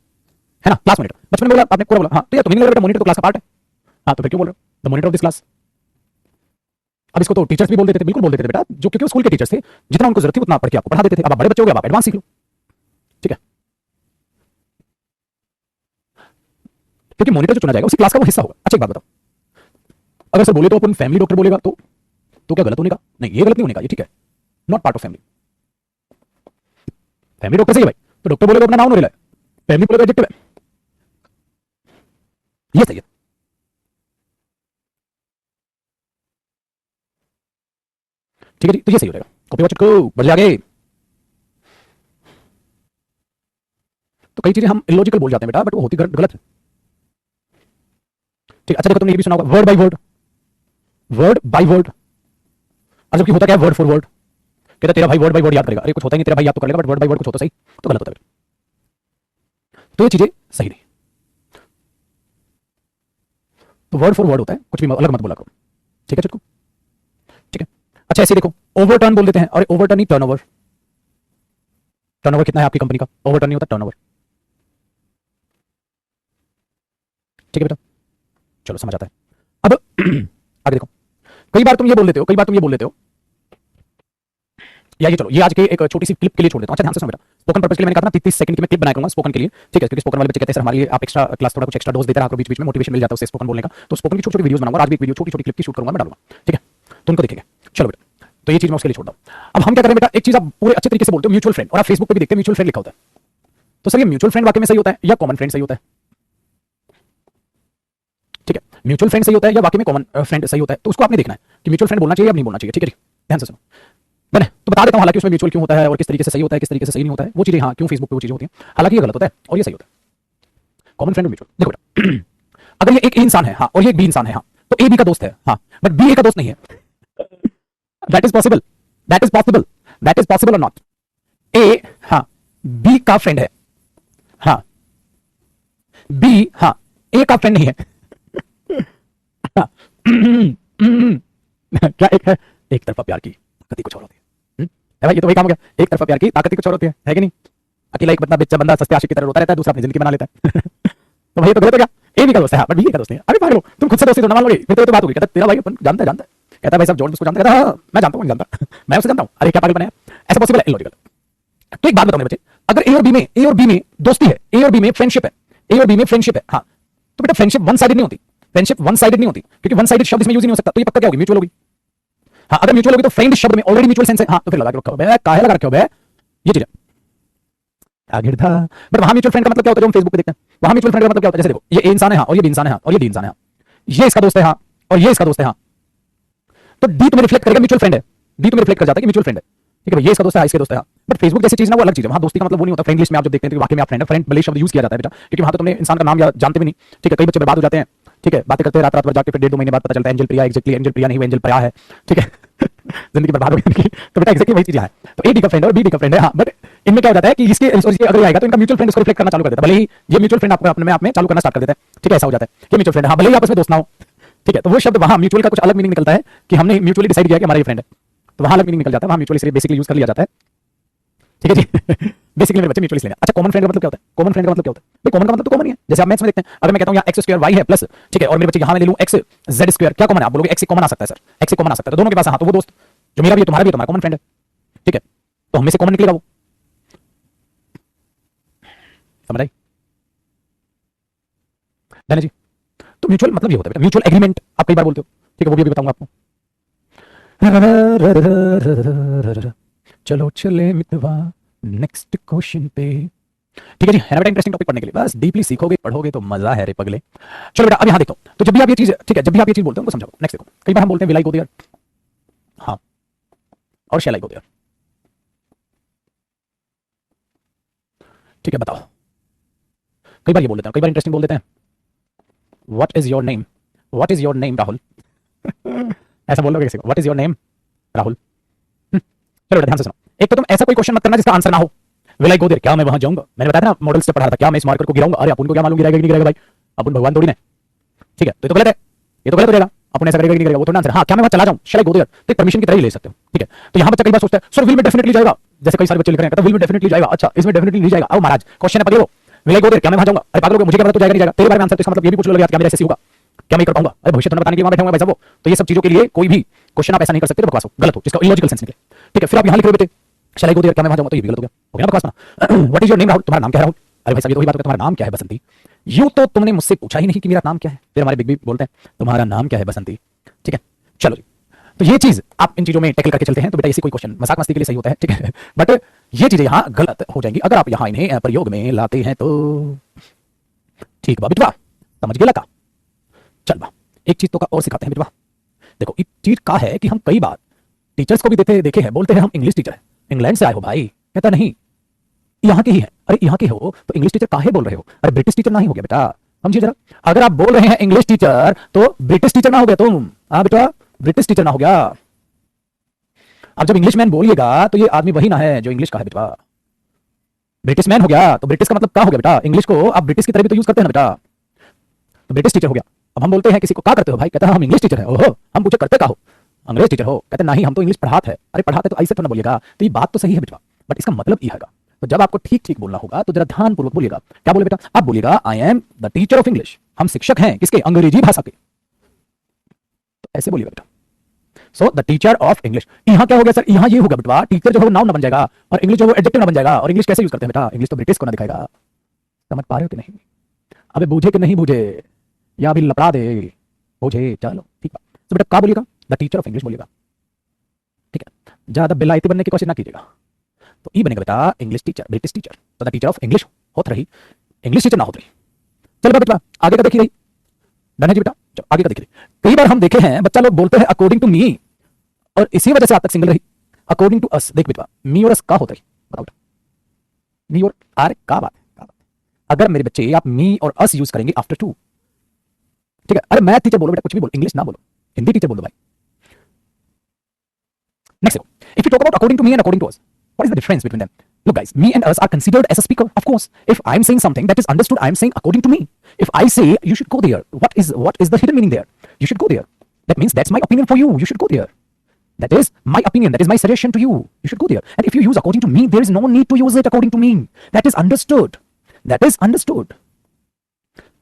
है ना, क्लास मॉनिटर बचपन में बोला आपने, पूरा बोला हाँ, तो यार तुम्हें नहीं लग रहा मॉनिटर तो क्लास का पार्ट है, हाँ तो फिर क्यों बोल रहे हो the monitor of this class. अब इसको तो टीचर्स भी बोल देते थे, बिल्कुल बोल देते थे बेटा, जो क्योंकि वो स्कूल के टीचर्स थे, जितना उनको जरूरत थी उतना पढ़ के आपको पढ़ा देते थे। अब आप बड़े बच्चे हो गए, आप एडवांस सीख लो, ठीक है क्योंकि मॉनिटर जो चुना जाएगा उसी क्लास का वो हिस्सा होगा। अच्छा एक बात बताओ, अगर सर बोले तो अपन फैमिली डॉक्टर बोलेगा तो क्या गलत होने का, नहीं ये गलत नहीं होने का, ये ठीक है, not part of family. Family doctor सही है भाई, तो डॉक्टर बोलेगा अपना नाउन हो रहा है, फैमिली बोलेगा एडजेक्टिव है, ये सही है। ठीक है जी, तो ये सही हो जाएगा। कॉपी वॉच को बढ़ जाएगा। तो कई चीजें हम इलॉजिकल बोल जाते हैं बेटा, बट वो होती गलत है, ठीक है। अच्छा देखो तुमने ये भी सुना होगा word by word, word by word, और जबकि होता क्या है वर्ड फॉर वर्ड। कहता तेरा भाई वर्ड बाय वर्ड याद करेगा, अरे कुछ होता ही नहीं, तेरा भाई याद तो कर लेगा बट वर्ड बाय वर्ड कुछ होता सही तो गलत होता है। तो ये चीजें सही नहीं, तो वर्ड फॉर वर्ड होता है, कुछ भी अलग मत बोला करो, ठीक है चिटकू, ठीक है। अच्छा ऐसे देखो ओवरटर्न बोल देते हैं, अरे ओवरटर्न नहीं टर्नओवर, टर्नओवर कितना है आपकी कंपनी का, ओवरटर्न नहीं होता टर्नओवर, ठीक है बेटा चलो समझ आता है। अब आगे देखो, कई बार तुम ये बोल देते हो, कई बार तुम ये बोल देते हो, या ये चलो ये आज के एक छोटी सी क्लिप के लिए छोड़ देता हूं। अच्छा ध्यान से सुनो बेटा, स्पोकन पर्पस के लिए मैंने कहा था 30 सेकंड की मैं क्लिप बनाया करूंगा स्पोकन के लिए, ठीक है क्योंकि स्पोकन वाले बच्चे कहते हैं सर हमारे लिए आप एक्स्ट्रा क्लास थोड़ा कुछ एक्स्ट्रा डोज देते रहा करो, बीच बीच में मोटिवेशन मिल जाता है उससे स्पोकन बोलने का। तो स्पोकन की छोटी छोटी वीडियोस बनाऊंगा, आज भी एक वीडियो छोटी छोटी क्लिप की शूट करूंगा मैं डालूंगा, ठीक है तो उनको देखेंगे। चलो बेटा तो ये चीज मैं उसके लिए छोड़ दूं। अब हम क्या करें बेटा, एक चीज आप पूरे अच्छे तरीके से बोलते हो म्यूचुअल फ्रेंड, और आप फेसबुक पे भी देखते हैं म्यूचुअल फ्रेंड लिखा होता है, तो सर ये म्यूचुअल फ्रेंड वाकई में सही होता है या कॉमन फ्रेंड सही होता है, ठीक है म्यूचुअल फ्रेंड सही होता है या वाकई में कॉमन फ्रेंड सही होता है, तो उसको आपने देखना है कि म्यूचुअल फ्रेंड बोलना चाहिए या नहीं बोलना चाहिए, ठीक है जी ध्यान से सुनो। मैंने तो बता देता हूं हालांकि उसमें म्यूचुअल क्यों होता है और किस तरीके से सही होता है किस तरीके से सही नहीं होता है, वो चीजें हाँ क्यों फेसबुक पे वो चीजें होती हैं, हालांकि ये गलत होता है और ये सही होता है कॉमन फ्रेंड और म्यूचुअल। देखो बेटा अगर ये एक इंसान है हाँ और ये एक बी इंसान है हाँ, तो ए बी का दोस्त है हाँ बट बी ए का दोस्त नहीं है, that is possible, that is possible, that is possible और नॉट। ए हाँ बी का फ्रेंड है हाँ, बी हाँ ए का फ्रेंड नहीं है हाँ, क्या एक है, एक तरफा प्यार की ताकत ही कुछ और होती है, भाई ये तो वही काम हो गया, एक तरफा प्यार की ताकत ही कुछ और होती है कि नहीं। अकेला एक बंदा बंदा सस्ते आशिक की तरह रोता रहता है, दूसरा अपनी जिंदगी बना लेता है तो भाई तो गलत हो गया, ए भी का दोस्त है बट बी का दोस्त नहीं है। अरे भाई तुम खुद से दोस्ती तो ना मान लोगे, फिर तो बात होगी, कहता तेरा भाई अपन जानता है, कहता भाई सब जोड़ उसको जानता, कहता हाँ मैं जानता हूँ जानता मैं उससे जानता हूँ, अरे क्या पागल बनाया, ऐसा पॉसिबल है इलॉजिकल। तो एक बात बताओ बच्चे, अगर ए और बी में दोस्ती है, ए और बी में फ्रेंडशिप है, ए और बी में फ्रेंडशिप है हाँ, तो बेटा फ्रेंडशिप वन साइडेड नहीं होती, फ्रेंडशिप वन साइडेड नहीं होती क्योंकि वन साइडेड शब्द इसमें यूज नहीं हो सकता, तो ये पक्का क्या होगी म्यूचुअल होगी हाँ। अगर म्यूचुअल होगी तो फ्रेंड शब्द में ऑलरेडी म्यूचुअल सेंस है हाँ, तो फिर लगा के रखा हो काहे लगा रखे हो ये चीज आगे था। बट वहां म्यूचुअल फ्रेंड का मतलब क्या होता है जो हम फेसबुक पे देखते हैं, वहां म्यूचुअल फ्रेंड का मतलब क्या होता है, जैसे देखो ये इंसान है हाँ और ये भी इंसान है हाँ और ये भी इंसान है हाँ, ये इसका दोस्त है हाँ और ये इसका दोस्त है हाँ, तो डी तुम्हें रिफ्लेक्ट करेगा म्यूचुअल फ्रेंड है, डी तुम्हें रिफ्लेक्ट कर जाता है कि म्यूचुअल फ्रेंड है, ठीक है ये इसका दोस्त है इसके दोस्त है हाँ, बट फेसबुक जैसी चीज ना वो अलग चीज है, वहां दोस्ती का मतलब वो नहीं होता। फ्रेंड लिस्ट में आप जब देखते हैं तो वाकई में आप फ्रेंड है, फ्रेंड भले शब्द यूज किया जाता है बेटा, क्योंकि वहां तो तुमने इंसान का नाम या जानते भी नहीं। ठीक है, कई बच्चे बर्बाद हो जाते हैं, ठीक है, बातें करते हैं रात रात भर जाके, फिर 1.5-2 महीने बाद पता चलता है एंजल प्रिया, एग्जैक्टली एंजल प्रिया नहीं, वो एंजल प्रिया है। ठीक है जिंदगी बर्बाद हो गई। तो बेटा एग्जैक्टली वही चीज है। तो ए डी का फ्रेंड और बी डी का फ्रेंड है, हाँ, बट इनमें क्या हो जाता है कि इसके अगर आएगा तो इनका म्यूचुअल फ्रेंड उसको रिफ्लेक्ट करना चालू कर देता है, भले ही ये म्यूचुअल फ्रेंड आपको अपने आप में चालू करना स्टार्ट कर देता है। ठीक है, ऐसा हो जाता है कि म्यूचुअल फ्रेंड, हाँ, भले ही आपस में दोस्त ना हो। ठीक है, तो वो शब्द वहां म्यूचुअल का कुछ अलग मीनिंग निकलता है कि हमने म्यूचुअली डिसाइड किया कि हमारा ये फ्रेंड है, तो वहां अलग मीनिंग निकल जाता है, वहां म्यूचुअली बेसिकली यूज कर लिया जाता है। ठीक है जी बेसिकली मेरे बच्चे म्यूचुअली लेंगे। अच्छा, कॉमन फ्रेंड का मतलब क्या होता है? कॉमन फ्रेंड का मतलब क्या होता है भाई? कॉमन का मतलब तो कॉमन ही है। जैसे आप मैथ्स में देखते हैं, अगर मैं कहता हूं यहाँ x स्क्वायर y है प्लस, ठीक है, और मेरे बच्चे यहाँ मैं ले लूं x z स्क्वायर, क्या कॉमन है? आप बोलोगे x कॉमन आ सकता है सर, x कॉमन आ सकता है, तो दोनों के पास, हाँ, तो वो दोस्त जो मेरा भी है तुम्हारा भी है, तुम्हारा कॉमन फ्रेंड है। ठीक है, तो हमें से कॉमन निकलेगा वो, समझ आई धन्य जी? तो म्यूचुअल मतलब ये होता है, म्यूचुअल एग्रीमेंट आप कई बार बोलते हो। ठीक है, वो भी अभी बताऊंगा आपको। चलो चले मितवा नेक्स्ट क्वेश्चन पे। ठीक है जी, है ना बेटा इंटरेस्टिंग टॉपिक पढ़ने के लिए, बस डीपली सीखोगे पढ़ोगे तो मजा है रे पगले। चलो बेटा अब यहां देखो, तो जब भी आप ये चीज, ठीक है, जब भी आप ये चीज बोलते हो उनको समझाओ। नेक्स्ट देखो, कई बार हम बोलते हैं विल आई गो देयर, हाँ, और शैल आई गो देयर। ठीक है, बताओ, कई बार ये बोल देते हैं, कई बार इंटरेस्टिंग बोल देते हैं, what is your name, what is your name Rahul ऐसा बोल लोगे किसी को, what is your name Rahul? चलो बेटा ध्यान से सुनो, एक तो तुम ऐसा कोई क्वेश्चन मत करना जिसका आंसर ना हो। विल आई गो देयर, क्या मैं वहां जाऊंगा? मैंने बताया था ना, मॉडल से पढ़ा था, क्या मैं इस मार्कर को गिराऊंगा? अरे अपन को क्या मालूम गिराएगा कि नहीं गिराएगा भाई, अपन भगवान थोड़ी ना। ठीक है, तो ये तो गलत है, ये तो गलत हो जाएगा, अपन ऐसा करेगा कि नहीं करेगा वो थोड़ा आंसर। हाँ, क्या मैं वहां चला जाऊं, शैल आई गो देयर, तो परमिशन की तरह ही ले सकते हो। ठीक है, तो यहां बच्चा कई बार सोचता है सर विल में डेफिनेटली जाएगा, जैसे कई सारे बच्चे लिख रहे हैं, कहता विल में डेफिनेटली जाएगा, अच्छा इसमें डेफिनेटली नहीं जाएगा। अब महाराज क्वेश्चन है पगले, वो विल आई गो देयर, क्या मैं वहां जाऊंगा? अरे पागल हो गए, मुझे क्या पता तो जाएगा नहीं जाएगा, तेरे बारे में आंसर, तो इसका मतलब ये भी पूछ लो क्या मेरा ऐसे होगा, क्या मैं कर पाऊंगा? अरे भविष्य तो बताने के लिए वहां बैठे होंगे भाई साहब वो, तो ये सब चीजों के लिए कोई भी क्वेश्चन आप ऐसा नहीं कर सकते, बकवास हो, गलत हो, जिसका इलॉजिकल सेंस निकले। ठीक है, फिर आप यहां लिख रहे हो बेटे शैल आई गो देयर, क्या मैं वहां जाऊंगा? तो ये भी गलत हो गया, ना बकवास ना। What is your name Rahul, तुम्हारा नाम क्या है राहुल? अरे भाई साहब ये तो वही बात है, तुम्हारा नाम क्या है बसंती? यूं तो तुमने मुझसे पूछा ही नहीं कि मेरा नाम क्या है, फिर हमारे बिग बी बोलते हैं तुम्हारा नाम क्या है बसंती। ठीक है, चलो जी, तो ये चीज आप इन चीजों में टैकल करके चलते हैं, तो बेटा ऐसी कोई क्वेश्चन मजाक मस्ती के लिए सही होता है, ठीक है, बट ये चीजें यहां गलत हो जाएंगी अगर आप यहां इन्हें प्रयोग में लाते हैं तो। ठीक बा बिटवा, समझ गया का? चल बा, एक चीज तो का और सिखाते हैं बिटवा। देखो एक चीज का है कि हम कई बार टीचर्स को भी देखे हैं, बोलते हैं हम इंग्लिश टीचर है, इंग्लैंड से आए हो भाई, कहता नहीं यहाँ के ही है। अरे यहाँ के हो तो इंग्लिश टीचर काहे बोल रहे हो? अरे ब्रिटिश टीचर ना ही हो गया बेटा, समझिए जरा, अगर आप बोल रहे हैं इंग्लिश टीचर तो ब्रिटिश टीचर ना हो गया तुम, हाँ बेटा ब्रिटिश टीचर ना हो गया। अब जब इंग्लिश मैन बोलिएगा तो ये आदमी वही ना है जो इंग्लिश का है बेटा, ब्रिटिश मैन हो गया तो ब्रिटिश का मतलब क्या हो गया बेटा? इंग्लिश को आप ब्रिटिश की तरह भी तो यूज करते हैं ना बेटा, तो ब्रिटिश टीचर हो गया। अब हम बोलते हैं किसी को क्या करते हो भाई, कहता है हम इंग्लिश टीचर है। ओहो, हम पूछे करते क्या हो? अंग्रेज टीचर हो, कहते नहीं हम तो इंग्लिश पढ़ाते हैं। अरे पढ़ाते तो ऐसे तो ना बोलिएगा, तो ये बात तो सही है बेटा, बट इसका मतलब ये है। तो जब आपको ठीक ठीक बोलना होगा तो जरा ध्यानपूर्वक बोलिएगा। क्या बोले बेटा? आप बोलिएगा I am the teacher of English, हम शिक्षक हैं किसके? अंग्रेजी भाषा के, तो ऐसे बोलिएगा बेटा। So the teacher of English, यहां क्या हो गया सर? यहां ये होगा बेटा, टीचर जो है नाउन ना बन जाएगा और इंग्लिश जो है एडजेक्टिव ना बन जाएगा। और इंग्लिश कैसे यूज करते हैं बेटा? इंग्लिश तो ब्रिटिश को ना दिखाएगा, समझ पा रहे हो कि नहीं? अबे बूझे कि नहीं बूझे, या अभी लपड़ा दे बूझे, चलो ठीक है। तो बेटा क्या बोलिएगा? द टीचर ऑफ इंग्लिश बोलिएगा, ठीक है, ज्यादा बिलायती बनने की कोशिश ना कीजिएगा। तो ई बनेगा बेटा इंग्लिश टीचर, ब्रिटिश टीचर, तो द टीचर ऑफ इंग्लिश होत रही, इंग्लिश टीचर ना होत रही। चलो बेटा आगे का देखिए रही, डन है जी बेटा, चलो आगे का देखिए। कई बार हम देखे हैं बच्चा लोग बोलते हैं अकॉर्डिंग टू मी, और इसी वजह से आज तक सिंगल रही। अकॉर्डिंग टू अस, देख बेटा मी और अस का होता है, बताओ बेटा मी और, अरे क्या बात है, अगर मेरे बच्चे आप मी और अस यूज करेंगे आफ्टर टू, ठीक है, अरे मैथ टीचर बोलो बेटा, कुछ भी बोलो, इंग्लिश ना बोलो, हिंदी टीचर बोलो भाई। Next, if you talk about according to me and according to us, what is the difference between them? Look guys, me and us are considered as a speaker, of course. If I'm saying something that is understood, I'm saying according to me. If I say you should go there, what is the hidden meaning there? You should go there, that means that's my opinion for you, you should go there. That is my opinion, that is my suggestion to you, you should go there. And if you use according to me, there is no need to use it according to me. That is understood, that is understood.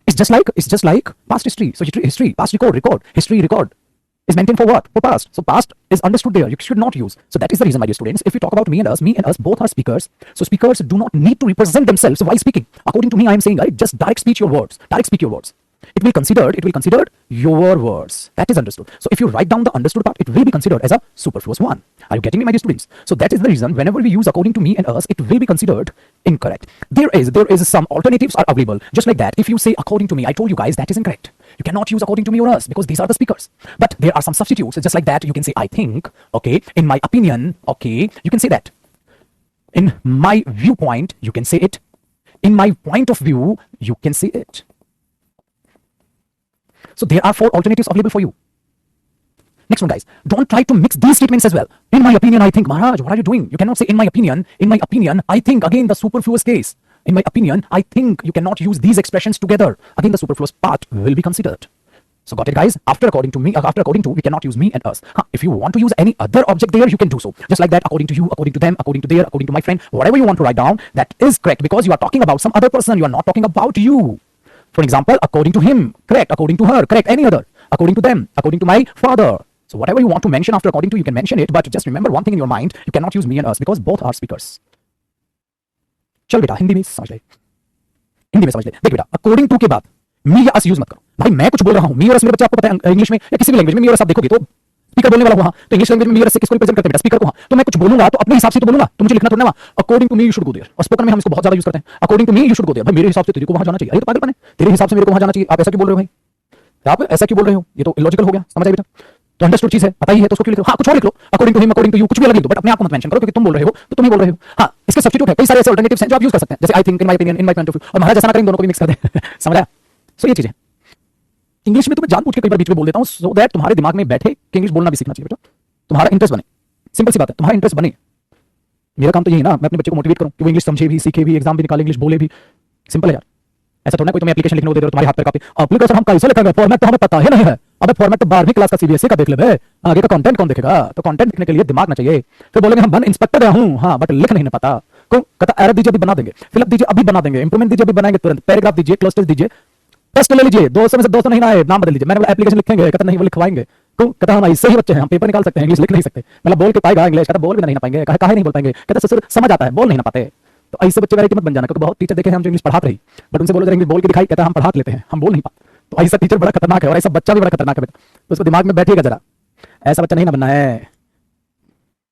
It's just like past history. So history, past record, history record is maintained for what? For past. So past is understood there, you should not use. So that is the reason, my dear students, if we talk about me and us both are speakers. So speakers do not need to represent themselves while speaking. According to me, I am saying, right, just direct speak your words, direct speak your words. It will considered your words. That is understood. So if you write down the understood part, it will be considered as a superfluous one. Are you getting me, my dear students? So that is the reason whenever we use according to me and us, it will be considered incorrect. There is some alternatives are available. Just like that, if you say according to me, I told you guys that is incorrect. You cannot use according to me or us because these are the speakers. But there are some substitutes. Just like that, you can say I think, okay, in my opinion, okay, you can say that. In my viewpoint, you can say it. In my point of view, you can say it. So there are 4 alternatives available for you. Next one, guys. Don't try to mix these statements as well. In my opinion, I think. Maharaj, what are you doing? You cannot say in my opinion. In my opinion, I think. Again, the superfluous case. In my opinion, I think. You cannot use these expressions together. Again, the superfluous part will be considered. So got it, guys? After according to, we cannot use me and us. If you want to use any other object there, you can do so. Just like that, according to you, according to them, according to their, according to my friend, whatever you want to write down, that is correct because you are talking about some other person. You are not talking about you. For example, according to him, correct. According to her, correct. Any other. According to them, according to my father. So whatever you want to mention after according to, you can mention it. But just remember one thing in your mind, you cannot use me and us because both are speakers. चल बेटा हिंदी में समझ ले, हिंदी में समझ ले। देख बेटा, अकॉर्डिंग टू के बाद मी या अस यूज मत करो। भाई मैं कुछ बोल रहा हूं, मी और अस मेरे बच्चे आपको पता है इंग्लिश में या किसी भी लैंग्वेज में मी और अस आप देखोगे तो स्पीकर बोलने वाला हुआ, तो इंग्लिश लैंग्वेज में मी और अस से किसको रिप्रेजेंट करते हैं बेटा? स्पीकर को। तो मैं कुछ बोलूंगा तो अपने हिसाब से तो बोलूंगा, तो मुझे लिखना थोड़ा ना according to me you should go there. और स्पोकन में हम इसको बहुत ज्यादा यूज करते हैं, according to me you should go there. भाई मेरे हिसाब से तेरे को वहां जाना चाहिए। अरे तो पागलपन है, तेरे हिसाब से मेरे को वहां जाना चाहिए। आप ऐसा क्यों बोल रहे हो भाई? आप ऐसा क्यों बोल रहे हो? ये तो इलॉजिकल हो गया, समझ आए बेटा? तो अंडरस्टूड चीज है, पता ही है, तो उसको क्यों लिख लो? हाँ कुछ और लिख लो, according to him, according to you, कुछ भी अलग लिख दो, बट अपने आप को मत मेंशन करो क्योंकि तुम बोल रहे हो तो तुम ही बोल रहे हो। हाँ, इसके सब्स्टिट्यूट है, कई सारे ऐसे अल्टरनेटिव्स हैं जो आप यूज कर सकते हैं, जैसे I think, in my opinion, in my point of view. और महाराज ऐसा ना करें, दोनों को भी मिक्स कर दें। समझ आया? सो ये चीज है। इंग्लिश में तो मैं जानबूझ के कई बार बीच में बोल देता हूं सो दैट तुम्हारे दिमाग में बैठे कि इंग्लिश बोलना भी सीखना चाहिए बेटा, तुम्हारा इंटरेस्ट बने। सिंपल सी बात है, तुम्हारा इंटरेस्ट बने। मेरा काम तो यही है ना, मैं अपने बच्चे को मोटिवेट करूं कि वो इंग्लिश समझे भी, सीखे भी, एग्जाम भी निकाले, इंग्लिश बोले भी। सिंपल है यार, ऐसा थोड़ा ना कोई तुम्हें एप्लीकेशन लिखने को दे दे और तुम्हारे हाथ पे कॉपी एप्लीकेशन हम कैसे लिखेंगे, फॉर्मेट तो हमें पता ही नहीं है। अबे फॉर्मेट तो 12वीं क्लास का सीबीएसई का देख ले बे, आगे का कंटेंट कौन देखेगा? तो कंटेंट लिखने के लिए दिमाग ना चाहिए। फिर बोलेंगे हम वन इंस्पेक्टर हूं, हाँ बट लिख नहीं पता। को कहता एरर दीजिए अभी बना देंगे, फिलअप दीजिए अभी बना देंगे, इंप्रूवमेंट दीजिए अभी बनाएंगे तुरंत, पैराग्राफ दीजिए, क्लस्टर्स दीजिए, टेस्ट ले लीजिए, 200 में से 200 नहीं ना आए नाम बदल लीजिए। मैंने बोला एप्लीकेशन लिखेंगे, कहता नहीं वो लिखवाएंगे। को कहता हम ऐसे ही बच्चे हैं, हम पेपर निकाल सकते हैं, इंग्लिश लिख नहीं सकते। मतलब बोल के पाएगा इंग्लिश, कहता बोल भी नहीं ना पाएंगे, काहे नहीं बोल पाएंगे? कहता सर समझ आता है, बोल नहीं ना पाते। तो ऐसे बच्चे वैरायटी मत बन जाना, क्योंकि बहुत टीचर देखे हैं हम जो इंग्लिश पढ़ाते रही, बट उनसे बोलो इंग्लिश बोल के दिखाई, कहता हम पढ़ा लेते हैं, हम बोल नहीं पाते। तो ऐसा टीचर बड़ा खतरनाक है और ऐसा बच्चा भी बड़ा खतरनाक है बेटा। तो उसको दिमाग में बैठेगा जरा, ऐसा बच्चा नहीं ना बनना है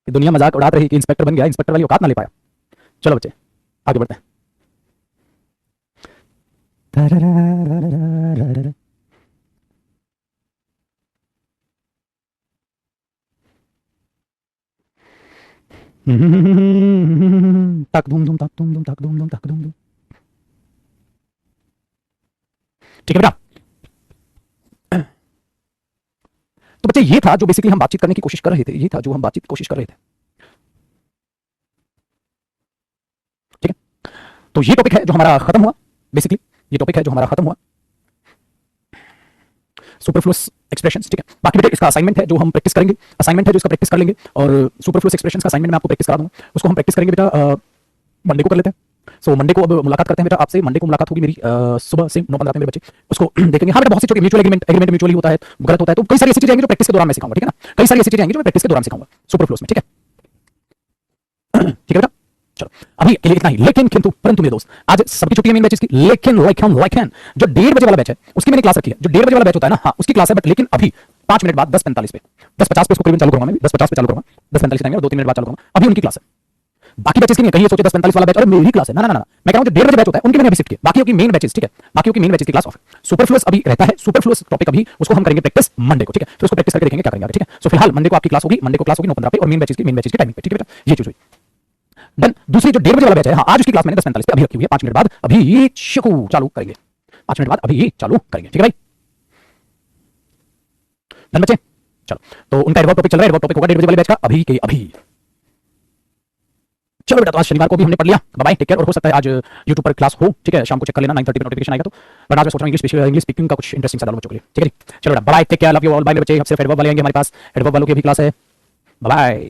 कि दुनिया मजाक उड़ाती रही कि इंस्पेक्टर बन गया, इंस्पेक्टर वाली औकात ना ले पाया। चलो बच्चे आगे बढ़ते हैं। तक धूम धूम तक धूम धूम तक धूम धूम तक धूम धूम। ठीक है बेटा, तो बच्चे ये था जो बेसिकली हम बातचीत करने की कोशिश कर रहे थे, ये था जो हम बातचीत की कोशिश कर रहे थे। ठीक है, तो ये टॉपिक है जो हमारा खत्म हुआ। बेसिकली ये टॉपिक है जो हमारा खत्म हुआ, सुपरफ्लुअस एक्सप्रेशंस। ठीक है, बाकी बेटे इसका असाइनमेंट है जो हम प्रैक्टिस करेंगे, असाइनमेंट है जो इसका प्रैक्टिस कर लेंगे, और सुपरफ्लुअस एक्सप्रेशंस का असाइनमेंट मैं आपको प्रैक्टिस करा दूंगा, उसको हम प्रैक्टिस करेंगे बेटा मंडे को कर लेते हैं। सो मंडे को अब मुलाकात करते हैं बेटा आपसे। मंडे को मुलाकात होगी मेरी सुबह से 9:15 पे मेरे बच्चे उसको देखेंगे। हाँ बेटा बहुत सी छोटी म्यूचुअल एग्रीमेंट म्यूचुअली होता है, गलत होता है, तो कई सारी ऐसी चीजें आएंगी जो प्रैक्टिस के दौरान मैं सिखाऊंगा। ठीक है ना, कई सारी ऐसी चीजें आएंगी जो मैं प्रैक्टिस के दौरान सिखाऊंगा सुपरफ्लुअस में। ठीक है, ठीक है बेटा, चलो अभी के लिए इतना ही। लेकिन किंतु परंतु मेरे दोस्त, आज सबकी छुट्टी है मेन बैचेस की, लेकिन लेकिन जो 1:30 बजे वाला बैच है उसकी मैंने क्लास रखी है। जो 1:30 बजे वाला बैच होता है ना, हाँ उसकी क्लास है, बट लेकिन अभी 5 मिनट बाद 10:45 पे 10:50 पे उसको करीबन चालू करूंगा मैं, 10:50 पे चालू करूंगा, 10:45 टाइम है और 2-3 मिनट बाद चालू करूंगा। अभी उनकी क्लास है, बाकी बैचेस की नहीं। कहीं ये सोचे 10:45 वाला बैच और मेरी क्लास है, ना ना ना, मैं कह रहा हूं जो 1:30 बजे बैच होता है उनके मैंने अभी शिफ्ट किया, बाकियों की मेन बैचेस। ठीक है, बाकियों की मेन बैचेस की क्लास ऑफ। सुपरफ्लुअस अभी रहता है, सुपरफ्लुअस टॉपिक अभी उसको हम करेंगे प्रैक्टिस मंडे को। ठीक है, फिर उसको प्रैक्टिस करके देखेंगे क्या करेंगे। ठीक है, सो फिलहाल मंडे को आपकी क्लास होगी, मंडे को क्लास होगी 9:15 पे और मेन बैचेस की टाइमिंग पे। ठीक है बेटा, ये चीज हुई। देन दूसरी जो 1:30 बजे वाला बैच है, हाँ आज उसकी क्लास मैंने 10:45 पे अभी रखी हुई है, 5 मिनट बाद अभी ये चालू करेंगे, 5 मिनट बाद अभी ये चालू करेंगे। ठीक है भाई, डन बच्चे, चलो तो उनका एडवर्ब टॉपिक चल रहा है, एडवर्ब टॉपिक होगा 1:30 बजे वाले बैच का अभी के अभी। चलो बेटा, तो आज शनिवार को भी हमने पढ़ लिया, बाय बाय, टेक केयर। और हो सकता है आज YouTube पर क्लास हो, ठीक है, शाम को चेक कर लेना, 9:30 पे नोटिफिकेशन आएगा तो। बट आज मैं सोच रहा हूं इंग्लिश स्पीकिंग का कुछ इंटरेस्टिंग सा डालूं बच्चों के लिए। ठीक है जी, चलो बेटा bye, take care, love you all, bye मेरे बच्चे। अब सिर्फ एडवर्ब वाले आएंगे हमारे पास, एडवर्ब वालों की भी क्लास है, बाय।